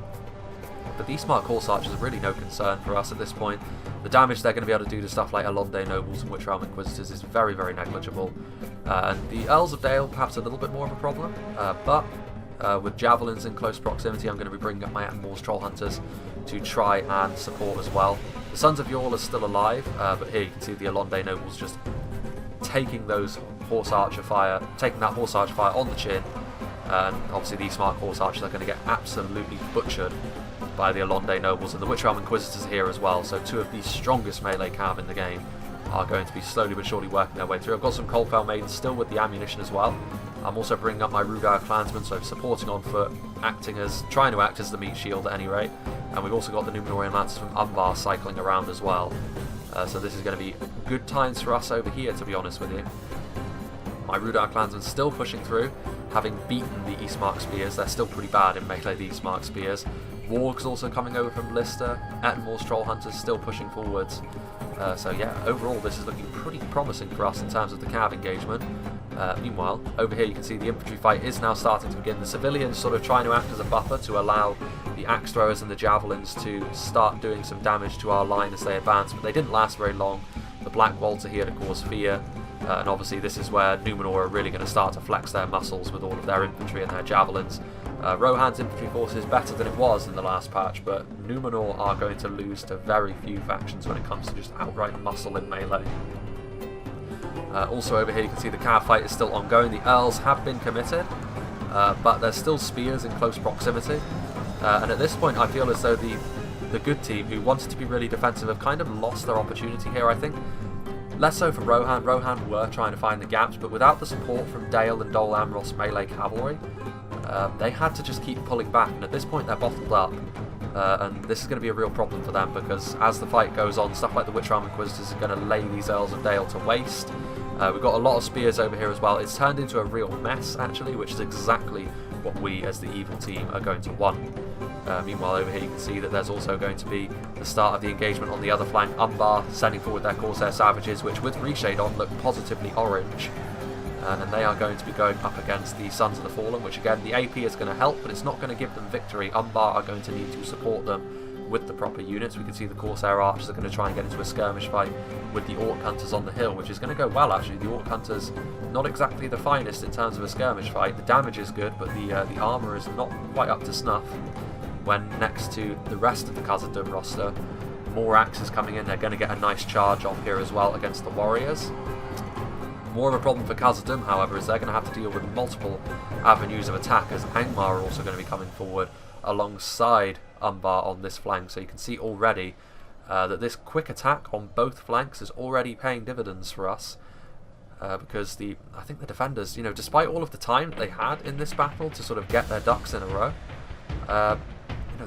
But the Eastmark Horse Archers are really no concern for us at this point. The damage they're going to be able to do to stuff like Alonde Nobles and Witch Realm Inquisitors is very, very negligible. And the Earls of Dale, perhaps a little bit more of a problem, but with Javelins in close proximity, I'm going to be bringing up my Ettenmore's Troll Hunters to try and support as well. The Sons of Yule are still alive, but here you can see the Alonde Nobles just taking those Horse Archer fire, taking that Horse Archer fire on the chin. And obviously the Eastmark Horse Archers are going to get absolutely butchered by the Alonde Nobles, and the Witch Realm Inquisitors are here as well, so two of the strongest melee cav in the game are going to be slowly but surely working their way through. I've got some Coldfell Maidens still with the ammunition as well. I'm also bringing up my Rudire Clansmen, so supporting on foot, trying to act as the meat shield at any rate, and we've also got the Numenorean Lancers from Umbar cycling around as well. So this is going to be good times for us over here, to be honest with you. My Rudire Clansmen still pushing through, having beaten the Eastmark Spears. They're still pretty bad in melee, the Eastmark Spears. Wargs also coming over from Lister. Ettenmore's Troll Hunters still pushing forwards. So yeah, overall this is looking pretty promising for us in terms of the cav engagement. Meanwhile, over here you can see the infantry fight is now starting to begin. The civilians sort of trying to act as a buffer to allow the axe throwers and the javelins to start doing some damage to our line as they advance, but they didn't last very long. The Black Waltz are here to cause fear. And obviously this is where Numenor are really going to start to flex their muscles with all of their infantry and their javelins. Rohan's infantry force is better than it was in the last patch, but Numenor are going to lose to very few factions when it comes to just outright muscle in melee. Also over here you can see the cav fight is still ongoing. The Earls have been committed, but there's still spears in close proximity. And at this point I feel as though the good team, who wanted to be really defensive, have kind of lost their opportunity here, I think. Less so for Rohan. Rohan were trying to find the gaps, but without the support from Dale and Dol Amroth's melee cavalry, they had to just keep pulling back, and at this point they're bottled up. And this is going to be a real problem for them, because as the fight goes on, stuff like the Witch Realm Inquisitors are going to lay these Earls of Dale to waste. We've got a lot of spears over here as well. It's turned into a real mess, actually, which is exactly what we as the evil team are going to want. Meanwhile, over here you can see that there's also going to be the start of the engagement on the other flank. Umbar sending forward their Corsair Savages, which with Reshade on look positively orange. And they are going to be going up against the Sons of the Fallen, which again, the AP is going to help, but it's not going to give them victory. Umbar are going to need to support them with the proper units. We can see the Corsair Archers are going to try and get into a skirmish fight with the Orc Hunters on the hill, which is going to go well, actually. The Orc Hunters, not exactly the finest in terms of a skirmish fight. The damage is good, but the armour is not quite up to snuff. When next to the rest of the Khazad-dûm roster, more axes coming in. They're going to get a nice charge off here as well against the warriors. More of a problem for Khazad-dûm, however, is they're going to have to deal with multiple avenues of attack, as Angmar are also going to be coming forward alongside Umbar on this flank. So you can see already that this quick attack on both flanks is already paying dividends for us. Because I think the defenders, despite all of the time that they had in this battle to sort of get their ducks in a row,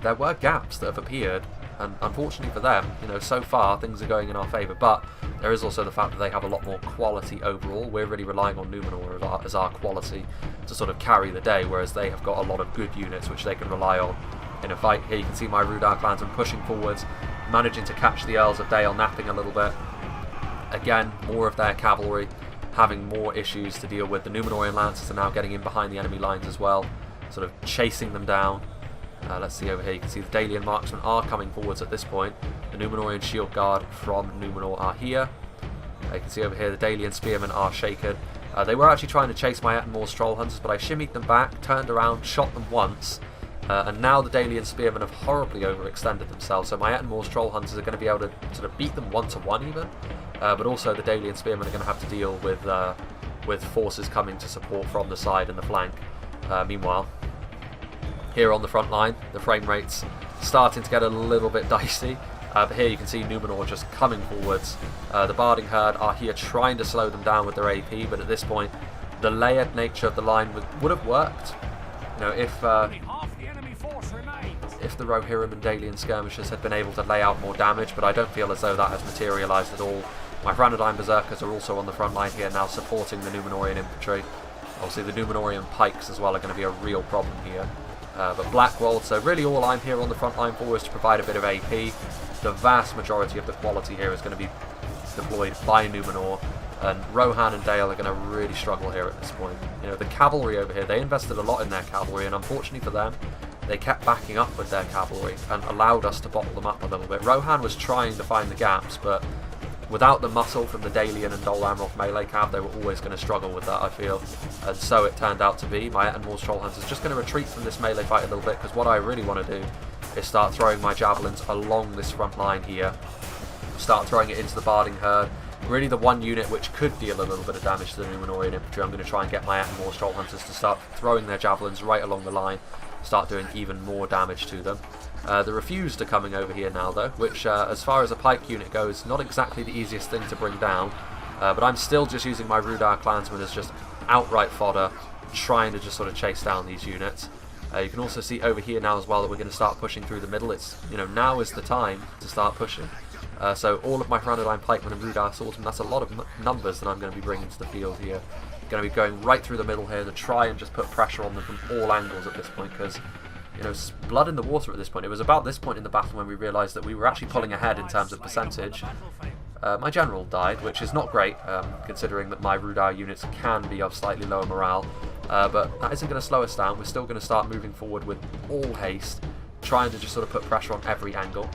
there were gaps that have appeared, and unfortunately for them, so far things are going in our favour, but there is also the fact that they have a lot more quality overall. We're really relying on Numenor as our quality to sort of carry the day, whereas they have got a lot of good units which they can rely on in a fight. Here you can see my Rudar clansmen pushing forwards, managing to catch the Earls of Dale napping a little bit. Again, more of their cavalry having more issues to deal with. The Numenorian Lancers are now getting in behind the enemy lines as well, sort of chasing them down. Let's see over here, you can see the Dalian marksmen are coming forwards at this point. The Numenorian Shield Guard from Numenor are here. You can see over here the Dalian Spearmen are shaken. They were actually trying to chase my Ettenmoor's Troll Hunters, but I shimmied them back, turned around, shot them once, and now the Dalian Spearmen have horribly overextended themselves, so my Ettenmoor's Troll Hunters are going to be able to sort of beat them 1-to-1 even, but also the Dalian Spearmen are going to have to deal with forces coming to support from the side and the flank. Meanwhile, here on the front line, the frame rate's starting to get a little bit dicey. But here you can see Numenor just coming forwards. The Barding Herd are here trying to slow them down with their AP, but at this point, the layered nature of the line would have worked. If the Rohirrim and Dalian skirmishers had been able to lay out more damage, but I don't feel as though that has materialised at all. My Franadine Berserkers are also on the front line here now, supporting the Numenorian infantry. Obviously the Numenorian pikes as well are going to be a real problem here. But Blackwold, so really all I'm here on the front line for is to provide a bit of AP. The vast majority of the quality here is going to be deployed by Numenor, and Rohan and Dale are going to really struggle here at this point. The cavalry over here, they invested a lot in their cavalry, and unfortunately for them, they kept backing up with their cavalry and allowed us to bottle them up a little bit. Rohan was trying to find the gaps, but without the muscle from the Dalian and Dol Amroth melee cav, they were always going to struggle with that, I feel. And so it turned out to be. My Ettenmoor's Troll Hunters just going to retreat from this melee fight a little bit, because what I really want to do is start throwing my javelins along this front line here. Start throwing it into the Barding Herd. Really the one unit which could deal a little bit of damage to the Numenorian infantry. I'm going to try and get my Ettenmoor's Troll Hunters to start throwing their javelins right along the line, start doing even more damage to them. The Refused are coming over here now though, which as far as a pike unit goes, not exactly the easiest thing to bring down, but I'm still just using my Rudar clansmen as just outright fodder, trying to just sort of chase down these units. You can also see over here now as well that we're going to start pushing through the middle. It's, now is the time to start pushing. So all of my Franadine pikemen and Rudar swordsmen, that's a lot of numbers that I'm going to be bringing to the field here. Going to be going right through the middle here to try and just put pressure on them from all angles at this point, because blood in the water at this point. It was about this point in the battle when we realised that we were actually pulling ahead in terms of percentage. My general died, which is not great, considering that my Rudar units can be of slightly lower morale. But that isn't going to slow us down. We're still going to start moving forward with all haste, trying to just sort of put pressure on every angle.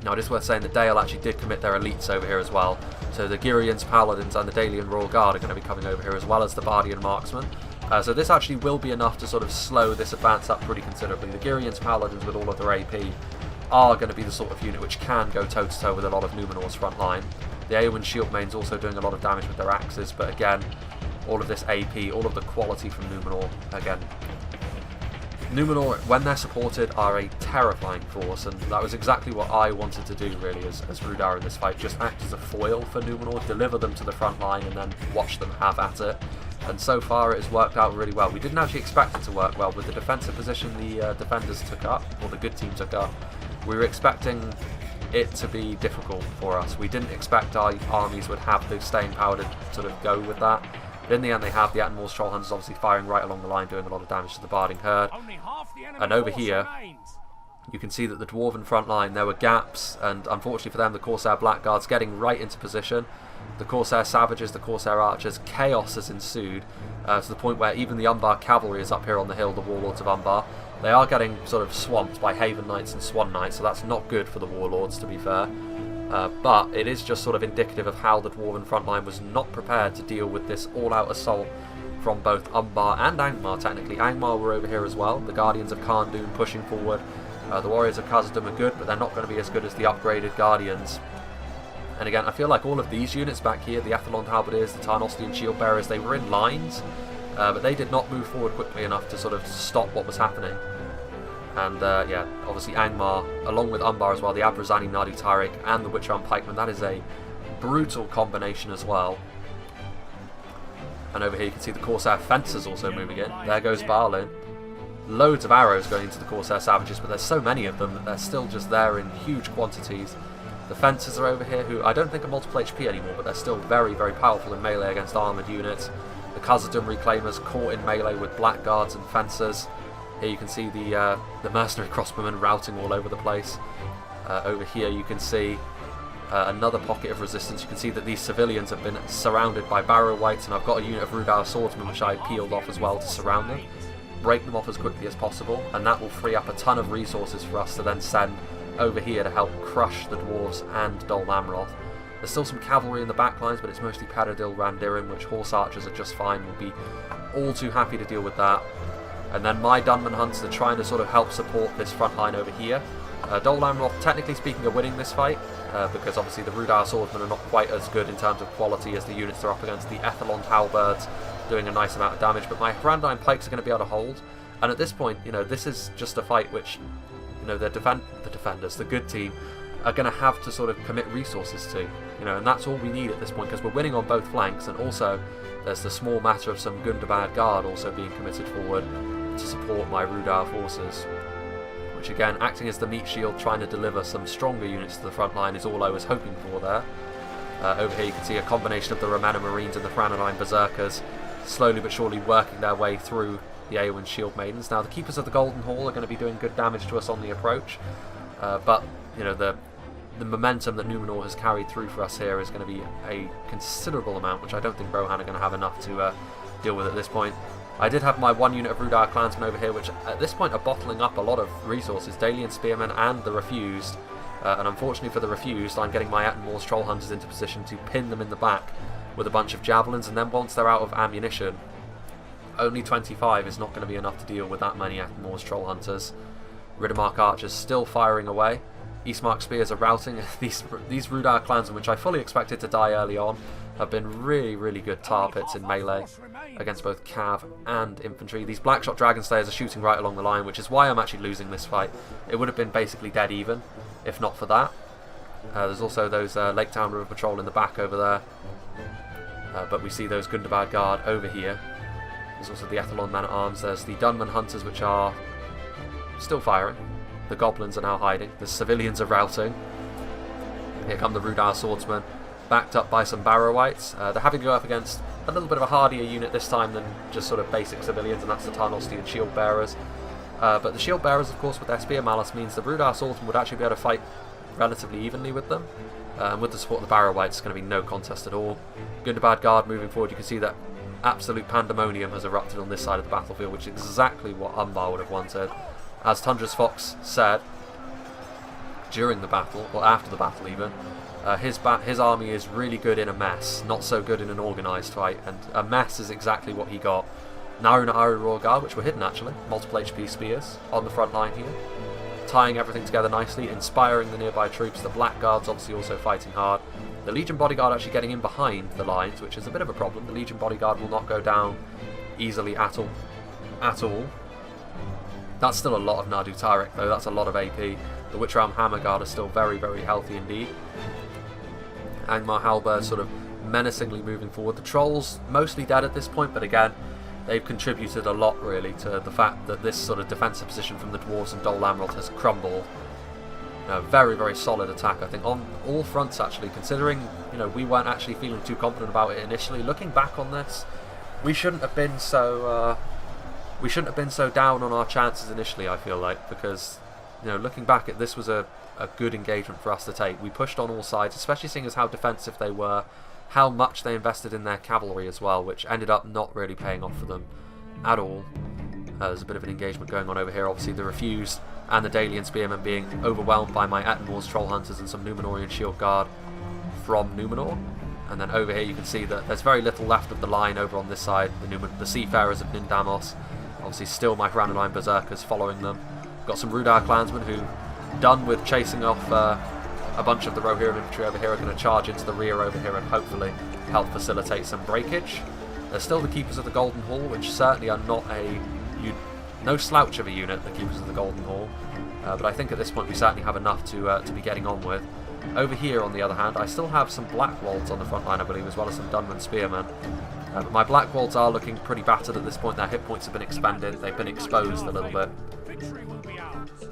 Now it is worth saying that Dale actually did commit their elites over here as well. So the Girians, Paladins and the Dalian Royal Guard are going to be coming over here, as well as the Bardian Marksmen. So this actually will be enough to sort of slow this advance up pretty considerably. The Girians, Paladins with all of their AP are going to be the sort of unit which can go toe-to-toe with a lot of Numenor's front line. The Eowyn Shieldmane's also doing a lot of damage with their axes, but again, all of this AP, all of the quality from Numenor, again, Numenor, when they're supported, are a terrifying force, and that was exactly what I wanted to do, really, as Rudar in this fight. Just act as a foil for Numenor, deliver them to the front line, and then watch them have at it. And so far, it has worked out really well. We didn't actually expect it to work well with the defensive position the defenders took up, or the good team took up. We were expecting it to be difficult for us. We didn't expect our armies would have the staying power to sort of go with that. But in the end, they have. The Attenmore's Troll Hunters obviously firing right along the line, doing a lot of damage to the Barding Herd. And over here, you can see that the Dwarven front line, there were gaps, and unfortunately for them, the Corsair Blackguards getting right into position. The Corsair Savages, the Corsair Archers, chaos has ensued, to the point where even the Umbar Cavalry is up here on the hill, the Warlords of Umbar. They are getting sort of swamped by Haven Knights and Swan Knights, so that's not good for the Warlords, to be fair. But it is just sort of indicative of how the Dwarven frontline was not prepared to deal with this all-out assault from both Umbar and Angmar, technically. Angmar were over here as well. The Guardians of Kharndoon pushing forward. The Warriors of Khazad-dûm are good, but they're not going to be as good as the upgraded Guardians. And again, I feel like all of these units back here, the Athlond Halberdiers, the Tarnostian Shield Bearers, they were in lines, but they did not move forward quickly enough to sort of stop what was happening. And yeah, obviously Angmar, along with Umbar as well, the Abrazani Nadu Tariq and the Witcher Pikeman, that is a brutal combination as well. And over here you can see the Corsair Fencers also moving in. There goes Balin. Loads of arrows going into the Corsair Savages, but there's so many of them that they're still just there in huge quantities. The Fencers are over here, who I don't think are multiple HP anymore, but they're still very, very powerful in melee against armoured units. The Khazad-dûm Reclaimers caught in melee with Blackguards and Fencers. Here you can see the Mercenary Crossbowmen routing all over the place. Over here you can see another pocket of resistance. You can see that these civilians have been surrounded by Barrow Wights, and I've got a unit of Rudar Swordsmen which I peeled off as well to surround them. Break them off as quickly as possible, and that will free up a ton of resources for us to then send over here to help crush the Dwarves and Dol Amroth. There's still some cavalry in the back lines, but it's mostly Peredil Randirin, which Horse Archers are just fine. We'll be all too happy to deal with that. And then my Dunman Hunters are trying to sort of help support this front line over here. Dol Amroth, technically speaking, are winning this fight, because obviously the Rudar Swordsmen are not quite as good in terms of quality as the units they're up against. The Ethelond Halberds doing a nice amount of damage, but my Hrandine Pikes are going to be able to hold. And at this point, you know, this is just a fight which, you know, the defenders, the good team, are going to have to sort of commit resources to, you know, and that's all we need at this point, because we're winning on both flanks, and also there's the small matter of some Gundabad Guard also being committed forward to support my Rudar forces, which again, acting as the meat shield, trying to deliver some stronger units to the front line is all I was hoping for there. Over here you can see a combination of the Romana Marines and the Franadine Berserkers slowly but surely working their way through the Eowyn Shield Maidens. Now the Keepers of the Golden Hall are going to be doing good damage to us on the approach, but you know, the momentum that Numenor has carried through for us here is going to be a considerable amount, which I don't think Rohan are going to have enough to deal with at this point. I did have my one unit of Rudar Clansmen over here, which at this point are bottling up a lot of resources, Dalian Spearmen and the Refused, and unfortunately for the Refused, I'm getting my Attenmore's Troll Hunters into position to pin them in the back with a bunch of Javelins, and then once they're out of ammunition, only 25 is not going to be enough to deal with that many Attenmore's Troll Hunters. Riddermark Archers still firing away. Eastmark Spears are routing. These Rudar Clansmen, which I fully expected to die early on, have been really, really good tar pits in melee against both Cav and infantry. These Blackshot Dragon Slayers are shooting right along the line, which is why I'm actually losing this fight. It would have been basically dead even, if not for that. There's also those Lake Town River Patrol in the back over there. But we see those Gundabad Guard over here. There's also the Ethelon Man at Arms. There's the Dunman Hunters, which are still firing. The Goblins are now hiding. The civilians are routing. Here come the Rudar Swordsmen, backed up by some Barrow Wights. They're having to go up against a little bit of a hardier unit this time than just sort of basic civilians, and that's the Tarnostian Shield Bearers. But the Shield Bearers, of course, with their Spear Malice, means the Rudar Swordsmen would actually be able to fight relatively evenly with them. With the support of the Barrow Wights, it's going to be no contest at all. Gundabad Guard moving forward, you can see that absolute pandemonium has erupted on this side of the battlefield, which is exactly what Umbar would have wanted. As Tundra's Fox said during the battle, or after the battle even, his army is really good in a mess, not so good in an organised fight, and a mess is exactly what he got. Naruna Aru Royal Guard, which were hidden actually, multiple HP spears on the front line here, tying everything together nicely, inspiring the nearby troops. The Blackguards obviously also fighting hard. The Legion Bodyguard actually getting in behind the lines, which is a bit of a problem. The Legion Bodyguard will not go down easily at all. That's still a lot of Nadu Tariq though, that's a lot of AP. The Witch Realm Hammer Guard is still very, very healthy indeed. Angmar Halberd sort of menacingly moving forward. The Trolls mostly dead at this point, but again, they've contributed a lot really to the fact that this sort of defensive position from the Dwarves and Dol Amroth has crumbled. Very, very solid attack, I think, on all fronts actually, considering, we weren't actually feeling too confident about it initially. Looking back on this, we shouldn't have been so down on our chances initially, I feel like, because, looking back at this was a good engagement for us to take. We pushed on all sides, especially seeing as how defensive they were, how much they invested in their cavalry as well, which ended up not really paying off for them at all. There's a bit of an engagement going on over here, obviously the Refused and the Dalian Spearmen being overwhelmed by my Ettenmore's Troll Hunters and some Numenorian Shield Guard from Numenor. And then over here you can see that there's very little left of the line over on this side, the Seafarers of Nindamos. Obviously still my Ranelagh Berserkers following them. Got some Rudar Clansmen who, done with chasing off a bunch of the Rohirrim infantry over here, are going to charge into the rear over here and hopefully help facilitate some breakage. There's still the Keepers of the Golden Hall, which certainly are not no slouch of a unit, the Keepers of the Golden Hall, but I think at this point we certainly have enough to be getting on with. Over here, on the other hand, I still have some Blackwolds on the front line, I believe, as well as some Dunman Spearmen. But my Blackwolds are looking pretty battered at this point. Their hit points have been expended, they've been exposed a little bit.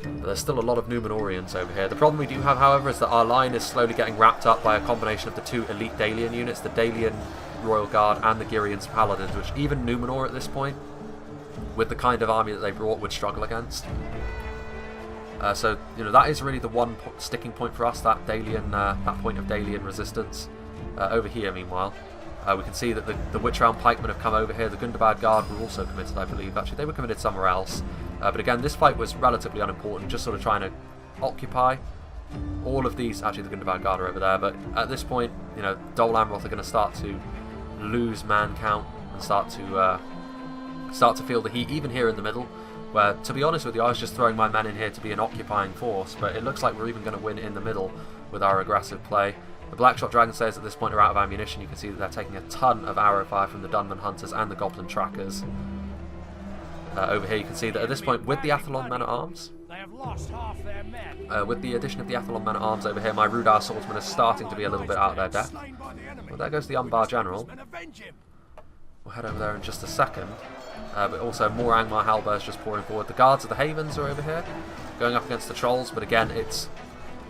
But there's still a lot of Numenorians over here. The problem we do have, however, is that our line is slowly getting wrapped up by a combination of the two elite Dalian units, the Dalian Royal Guard and the Girian's Paladins, which even Numenor at this point, with the kind of army that they brought, would struggle against. So, that is really the one sticking point for us, that point of Dalian resistance. Over here, meanwhile, we can see that the Witch Realm Pikemen have come over here. The Gundabad Guard were also committed, I believe. Actually, they were committed somewhere else. But again, this fight was relatively unimportant, just sort of trying to occupy all of these. Actually, the Gundabad Guard are over there, but at this point, Dol Amroth are going to start to lose man count and start to feel the heat, even here in the middle, where, to be honest with you, I was just throwing my men in here to be an occupying force, but it looks like we're even going to win in the middle with our aggressive play. The Blackshot Dragonslayers at this point are out of ammunition. You can see that they're taking a ton of arrow fire from the Dunman Hunters and the Goblin Trackers. Over here you can see that at this point, with the Athlon Men-at-Arms, with the addition of the Athlon Men-at-Arms over here, my Rudar Swordsmen are starting to be a little bit out of their depth. Well, there goes the Umbar General. We'll head over there in just a second. But also more Angmar Halberds just pouring forward. The Guards of the Havens are over here, going up against the Trolls, but again, it's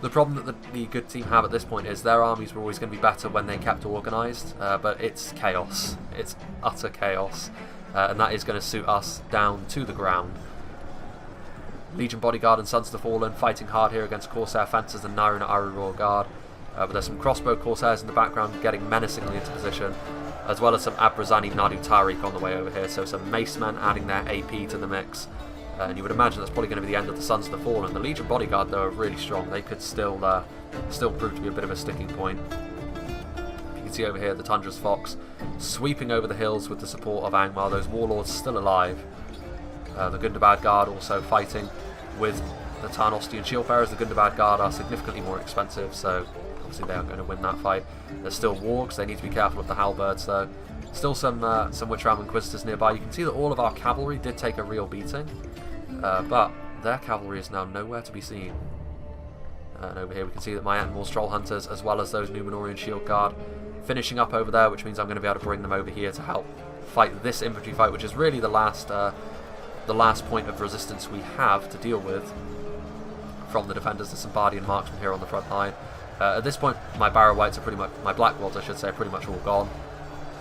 the problem that the good team have at this point is their armies were always going to be better when they kept organised, but it's chaos. It's utter chaos, and that is going to suit us down to the ground. Legion Bodyguard and Sons of the Fallen fighting hard here against Corsair Fencers and Niruna Aru Royal Guard, but there's some crossbow Corsairs in the background getting menacingly into position, as well as some Abrazani Nadu Tariq on the way over here, so some Mace Men adding their AP to the mix. And you would imagine that's probably going to be the end of the Sons of the Fallen. The Legion Bodyguard, though, are really strong. They could still prove to be a bit of a sticking point. You can see over here the Tundra's Fox sweeping over the hills with the support of Angmar. Those Warlords still alive. The Gundabad Guard also fighting with the Tarnostian Shieldbearers. The Gundabad Guard are significantly more expensive, so obviously they aren't going to win that fight. There's still Wargs. They need to be careful of the Halberds, though. Still some Witch Realm Inquisitors nearby. You can see that all of our cavalry did take a real beating, but their cavalry is now nowhere to be seen. And over here we can see that my Ettenmore's Troll Hunters, as well as those Numenorian Shield Guard, finishing up over there, which means I'm going to be able to bring them over here to help fight this infantry fight, which is really the last point of resistance we have to deal with from the defenders. There's some Bardian marksmen here on the front line. At this point, my Barrow Whites are pretty much, my Blackwolds I should say, are pretty much all gone.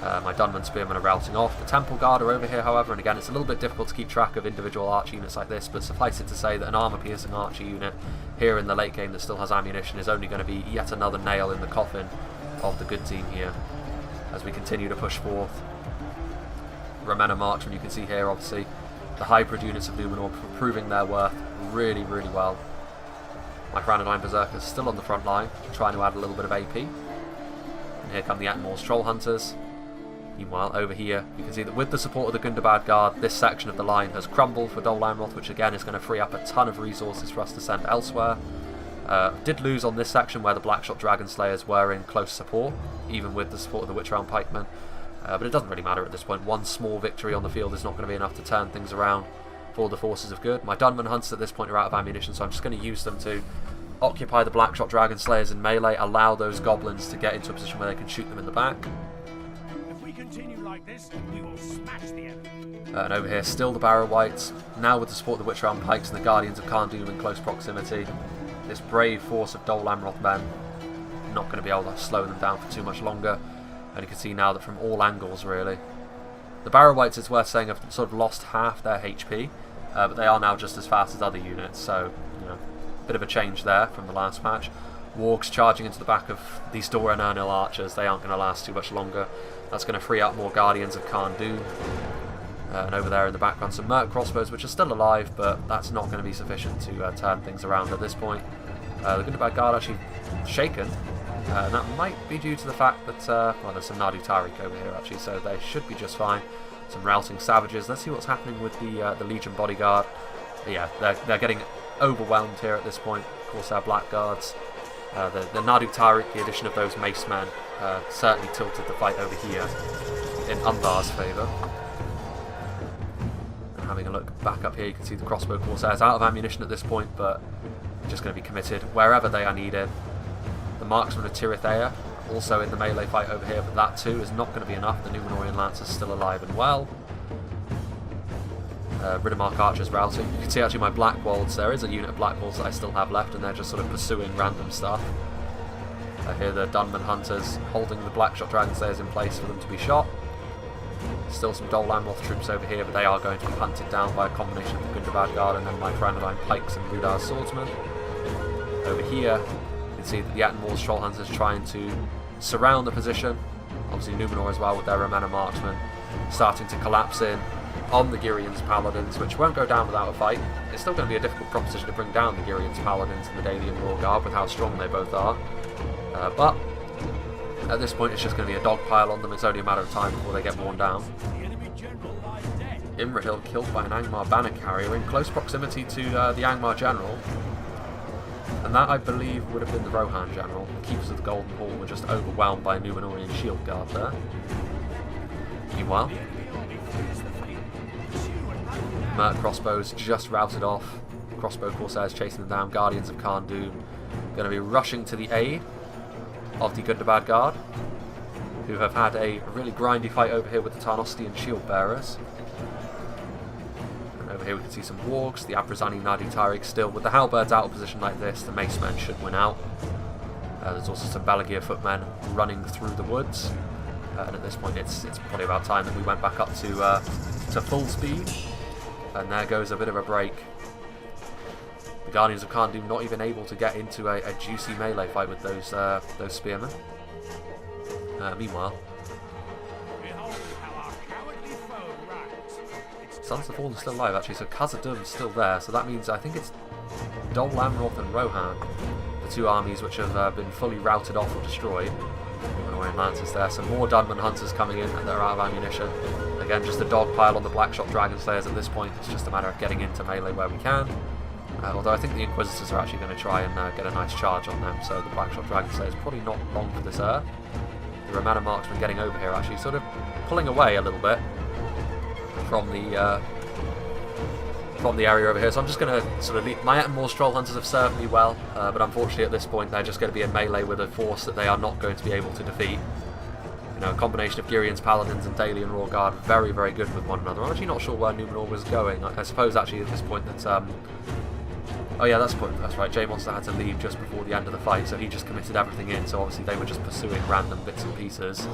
My Dunman Spearmen are routing off. The Temple Guard are over here, however, and again, it's a little bit difficult to keep track of individual arch units like this, but suffice it to say that an armour-piercing archer unit here in the late game that still has ammunition is only going to be yet another nail in the coffin of the good team here as we continue to push forth. Romena Marksmen, you can see here, obviously, the hybrid units of Numenor proving their worth really, really well. My Ranelagh Berserkers still on the front line, trying to add a little bit of AP. And here come the Ettenmore's Troll Hunters. Meanwhile, over here, you can see that with the support of the Gundabad Guard, this section of the line has crumbled for Dol Amroth, which again is going to free up a ton of resources for us to send elsewhere. Did lose on this section where the Blackshot Dragonslayers were in close support, even with the support of the Witch Realm Pikemen. But it doesn't really matter at this point. One small victory on the field is not going to be enough to turn things around for the forces of good. My Dunman Hunters at this point are out of ammunition, so I'm just going to use them to occupy the Blackshot Dragon Slayers in melee, allow those goblins to get into a position where they can shoot them in the back. If we continue like this, we will smash the enemy. And over here, still the Barrow Wights, now with the support of the Witchround Pikes and the Guardians of Kharndoom in close proximity. This brave force of Dol Amroth men, not going to be able to slow them down for too much longer. And you can see now that from all angles, really. The Barrow Wights, it's worth saying, have sort of lost half their HP, but they are now just as fast as other units, so, you know, bit of a change there from the last patch. Wargs charging into the back of these Dora and Ernil archers, they aren't going to last too much longer. That's going to free up more Guardians of Kharndoom. And over there in the background some Merc crossbows, which are still alive, but that's not going to be sufficient to turn things around at this point. The Gundabad Guard actually shaken, and that might be due to the fact that, well, there's some Nadu Tariq over here actually, so they should be just fine. Some routing savages. Let's see what's happening with the Legion Bodyguard. But yeah, they're getting overwhelmed here at this point. Of course, our Blackguards. The Nadu Tariq, the addition of those Mace men, certainly tilted the fight over here in Umbar's favour. Having a look back up here, you can see the crossbow Corsairs out of ammunition at this point, but just going to be committed wherever they are needed. The marksmen of Tirithea also in the melee fight over here, but that too is not going to be enough. The Númenórean Lancers still alive and well. Riddermark Archers routing. You can see actually my Black Wolds, there is a unit of Black Wolds that I still have left, and they're just sort of pursuing random stuff. Here the Dunman Hunters holding the Blackshot Dragon Slayers in place for them to be shot. Still some Dol Amroth troops over here, but they are going to be hunted down by a combination of the Gundabad Guard and then my Tyrannodyne Pikes and Rudar's Swordsmen. Over here, you can see that the Attenmore's Troll Hunters trying to surround the position. Obviously Númenor as well with their Romana Marksmen starting to collapse in on the Girions Paladins, which won't go down without a fight. It's still going to be a difficult proposition to bring down the Girions Paladins and the Dalian War Guard with how strong they both are. But at this point, it's just going to be a dog pile on them. It's only a matter of time before they get worn down. Imrahil killed by an Angmar banner carrier in close proximity to the Angmar general. And that, I believe, would have been the Rohan general. The Keepers of the Golden Hall were just overwhelmed by a Númenórean shield guard there. Meanwhile, Merc crossbows just routed off. Crossbow Corsairs chasing them down. Guardians of Kharndoom going to be rushing to the aid of the Gundabad Guard, who have had a really grindy fight over here with the Tarnostian shield bearers. And over here we can see some Wargs, the Abrazani Nadu Tariq still. With the Halberds out of position like this, the Mace men should win out. There's also some Balagir footmen running through the woods. And at this point it's probably about time that we went back up to full speed. And there goes a bit of a break. The Guardians of Kharndoom not even able to get into a juicy melee fight with those spearmen. Meanwhile, Sons of Fallen still alive actually, so Khazad-dûm's still there, so that means I think it's Dol Amroth and Rohan, the two armies which have been fully routed off or destroyed. Númenórean Lancers there, some more Dunman Hunters coming in and they're out of ammunition. Again, just a dog pile on the Blackshot Dragon Slayers at this point. It's just a matter of getting into melee where we can. Although I think the Inquisitors are actually going to try and get a nice charge on them, so the Blackshot Dragon Slayer is probably not long for this earth. The Romana Marksmen getting over here actually, sort of pulling away a little bit from the area over here. So I'm just going to sort of leave. My Attenmore's Troll Hunters have served me well, but unfortunately at this point they're just going to be in melee with a force that they are not going to be able to defeat. You know, a combination of Girions Paladins and Dalian War Guard, very, very good with one another. I'm actually not sure where Númenor was going. I suppose actually at this point that oh yeah, that's right. J Monster had to leave just before the end of the fight, so he just committed everything in. So obviously they were just pursuing random bits and pieces,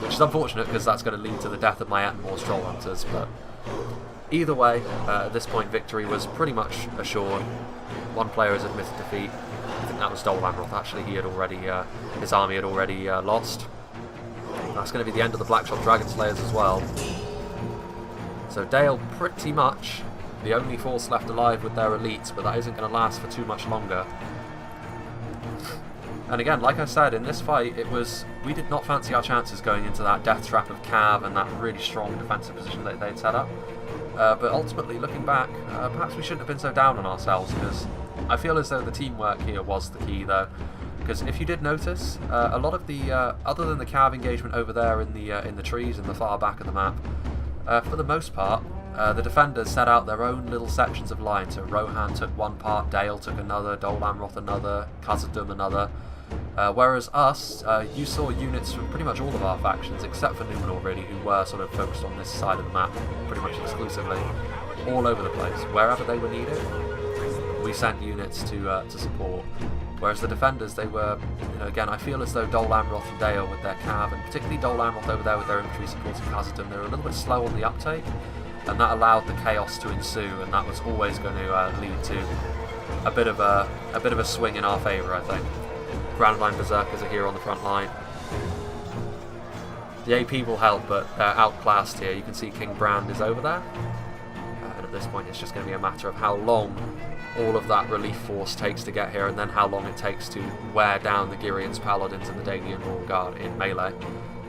which is unfortunate because that's going to lead to the death of my Attenmore's Troll Hunters. But either way, at this point victory was pretty much assured. One player has admitted defeat. I think that was Dol Amroth. Actually, he had already his army had already lost. That's going to be the end of the Blackshot Dragon Slayers as well. So Dale pretty much the only force left alive with their elites, but that isn't going to last for too much longer. And again, like I said, in this fight, we did not fancy our chances going into that death trap of Cav and that really strong defensive position that they'd set up. But ultimately, looking back, perhaps we shouldn't have been so down on ourselves, because I feel as though the teamwork here was the key, though. Because if you did notice, a lot of the, other than the Cav engagement over there in the trees in the far back of the map, for the most part, the defenders set out their own little sections of line. So Rohan took one part, Dale took another, Dol Amroth another, Khazad-dûm another. Whereas us, you saw units from pretty much all of our factions, except for Numenor really, who were sort of focused on this side of the map pretty much exclusively, all over the place. Wherever they were needed, we sent units to support. Whereas the defenders, they were, again, I feel as though Dol Amroth and Dale with their cav, and particularly Dol Amroth over there with their infantry supporting Khazad-dûm, they were a little bit slow on the uptake, and that allowed the chaos to ensue, and that was always going to lead to a bit of a swing in our favour, I think. Granadine Berserkers are here on the front line. The AP will help, but they're outclassed here. You can see King Brand is over there, and at this point it's just going to be a matter of how long all of that relief force takes to get here, and then how long it takes to wear down the Girians Paladins and the Daelian Royal Guard in melee.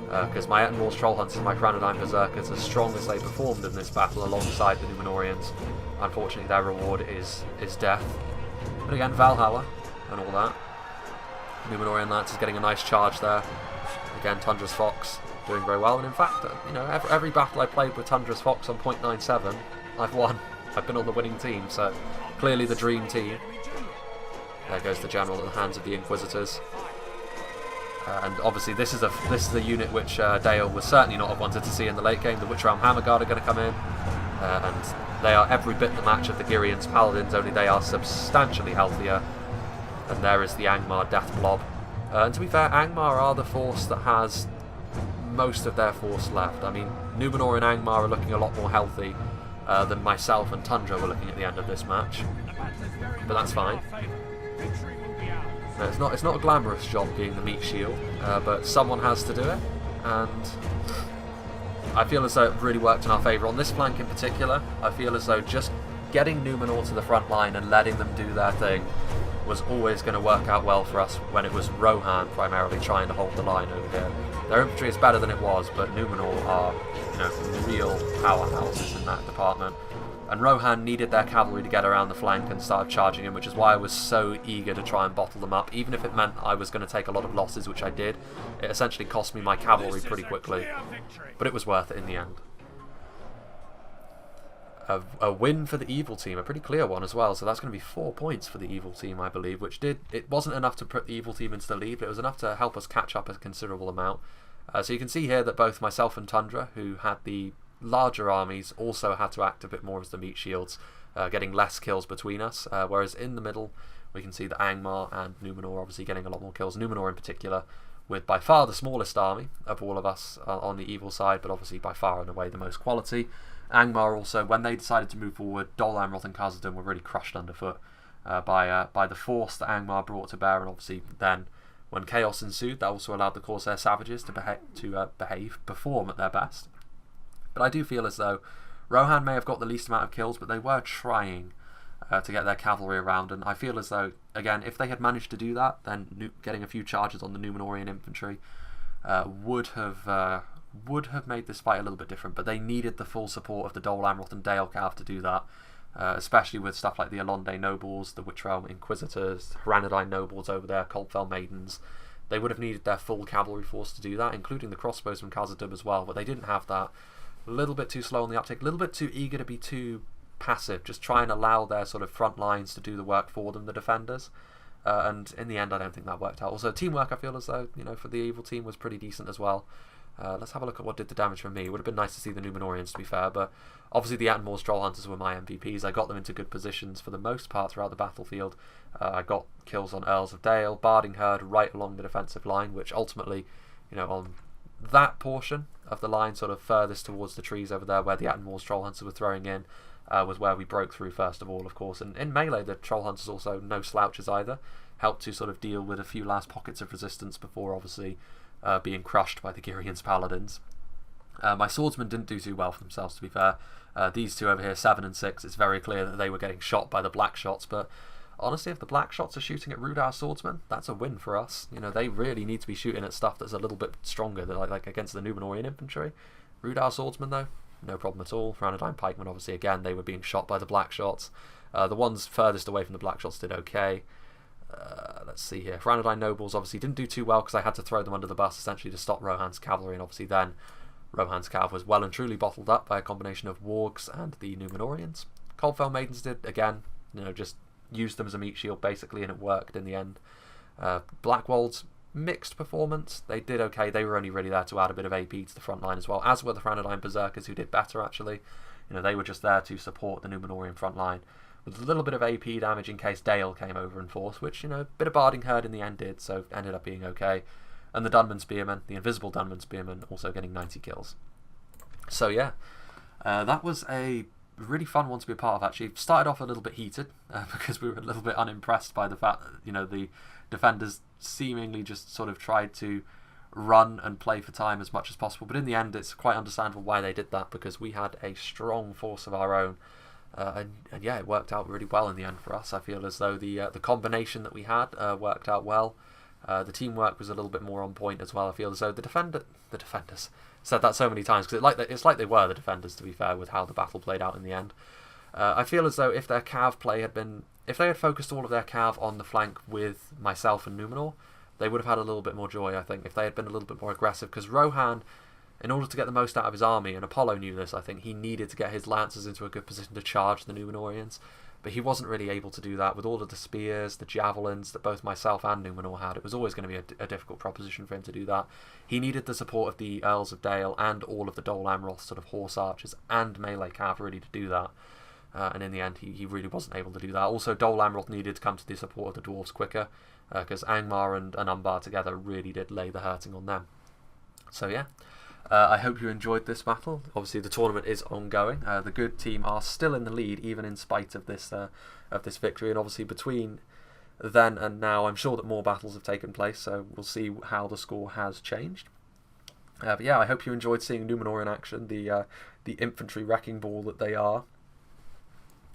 Because my Ettenmore's Troll Hunters and my Granadine Berserkers, as strong as they performed in this battle alongside the Numenorians, unfortunately their reward is death. But again, Valhalla and all that. Numenorian Lance is getting a nice charge there. Again, Tundra's Fox doing very well, and in fact, every battle I played with Tundra's Fox on .97, I've won. I've been on the winning team, so clearly the dream team. There goes the general in the hands of the Inquisitors. And obviously this is a unit which Dale would certainly not have wanted to see in the late game. The Witch Realm Hammer Guard are going to come in, and they are every bit the match of the Girians Paladins, only they are substantially healthier. And there is the Angmar Death Blob. And to be fair, Angmar are the force that has most of their force left. I mean, Numenor and Angmar are looking a lot more healthy than myself and Tundra were looking at the end of this match. But that's fine. No, it's not a glamorous job being the meat shield, but someone has to do it, and I feel as though it really worked in our favour. On this flank in particular, I feel as though just getting Numenor to the front line and letting them do their thing was always going to work out well for us when it was Rohan primarily trying to hold the line over here. Their infantry is better than it was, but Numenor are, real powerhouses in that department. And Rohan needed their cavalry to get around the flank and start charging him, which is why I was so eager to try and bottle them up. Even if it meant I was going to take a lot of losses, which I did, it essentially cost me my cavalry pretty quickly. But it was worth it in the end. A win for the evil team, a pretty clear one as well, so that's going to be 4 points for the evil team, I believe, which it wasn't enough to put the evil team into the lead, but it was enough to help us catch up a considerable amount. So you can see here that both myself and Tundra, who had the larger armies, also had to act a bit more as the meat shields, getting less kills between us, whereas in the middle we can see that Angmar and Numenor obviously getting a lot more kills, Numenor in particular, with by far the smallest army of all of us on the evil side, but obviously by far and away the most quality. Angmar also, when they decided to move forward, Dol Amroth and Khazad-dûm were really crushed underfoot by the force that Angmar brought to bear, and obviously then when chaos ensued, that also allowed the Corsair Savages to perform at their best. But I do feel as though Rohan may have got the least amount of kills, but they were trying to get their cavalry around, and I feel as though, again, if they had managed to do that, then getting a few charges on the Numenorian infantry would have made this fight a little bit different, but they needed the full support of the Dol Amroth and Dale Cav to do that, especially with stuff like the Alonde Nobles, the Witch Realm Inquisitors, Granadine Nobles over there, Coldfell Maidens. They would have needed their full cavalry force to do that, including the crossbows from Khazad-dûm as well, but they didn't have that. A little bit too slow on the uptake, a little bit too eager to be too passive, just try and allow their sort of front lines to do the work for them, the defenders. And in the end, I don't think that worked out. Also, teamwork, I feel as though, for the evil team was pretty decent as well. Let's have a look at what did the damage for me. It would have been nice to see the Numenorians, to be fair, but obviously the Attenmore's Troll Hunters were my MVPs. I got them into good positions for the most part throughout the battlefield. I got kills on Earls of Dale, Barding Herd right along the defensive line, which ultimately, on that portion of the line sort of furthest towards the trees over there where the Attenmore's Troll Hunters were throwing in, was where we broke through first of all, of course. And in melee, the Troll Hunters also no slouches either, helped to sort of deal with a few last pockets of resistance before obviously being crushed by the Girians Paladins. My swordsmen didn't do too well for themselves, to be fair. These two over here, 7 and 6, it's very clear that they were getting shot by the black shots, but honestly, if the black shots are shooting at Rudar swordsmen, that's a win for us. They really need to be shooting at stuff that's a little bit stronger, like against the Numenorian infantry. Rudar swordsmen, though, no problem at all. Granadine pikemen, obviously, again, they were being shot by the black shots. The ones furthest away from the black shots did okay. Let's see here. Granadine nobles obviously didn't do too well because I had to throw them under the bus essentially to stop Rohan's cavalry, and obviously then Rohan's cav was well and truly bottled up by a combination of wargs and the Numenorians. Coldfell Maidens did, again, just used them as a meat shield basically, and it worked in the end. Blackwold's mixed performance. They did okay. They were only really there to add a bit of AP to the front line as well, as were the Franadine Berserkers, who did better actually. They were just there to support the Numenorian front line with a little bit of AP damage in case Dale came over in force, which, a bit of barding herd in the end did, so ended up being okay. And the Dunman Spearmen, the invisible Dunman Spearmen, also getting 90 kills. So yeah, that was a really fun one to be a part of actually. Started off a little bit heated because we were a little bit unimpressed by the fact that, the defenders seemingly just sort of tried to run and play for time as much as possible, but in the end it's quite understandable why they did that, because we had a strong force of our own, and yeah, it worked out really well in the end for us. I feel as though the combination that we had worked out well. The teamwork was a little bit more on point as well. I feel as though the defenders, said that so many times because it's like they were the defenders, to be fair, with how the battle played out in the end. I feel as though if their cav play if they had focused all of their cav on the flank with myself and Numenor, they would have had a little bit more joy, I think, if they had been a little bit more aggressive, because Rohan, in order to get the most out of his army, and Apollo knew this, I think, he needed to get his lancers into a good position to charge the Numenorians, but he wasn't really able to do that with all of the spears, the javelins that both myself and Numenor had. It was always going to be a difficult proposition for him to do that. He needed the support of the Earls of Dale and all of the Dol Amroth sort of horse archers and melee cavalry to do that. And in the end, he really wasn't able to do that. Also, Dol Amroth needed to come to the support of the dwarves quicker, because Angmar and Umbar together really did lay the hurting on them. So yeah, I hope you enjoyed this battle. Obviously, the tournament is ongoing. The good team are still in the lead, even in spite of this victory. And obviously, between then and now, I'm sure that more battles have taken place. So we'll see how the score has changed. But yeah, I hope you enjoyed seeing Numenor in action, the infantry wrecking ball that they are.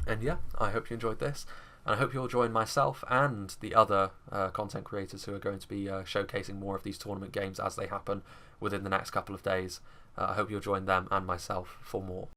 And yeah, I hope you enjoyed this, and I hope you'll join myself and the other content creators who are going to be showcasing more of these tournament games as they happen within the next couple of days. I hope you'll join them and myself for more.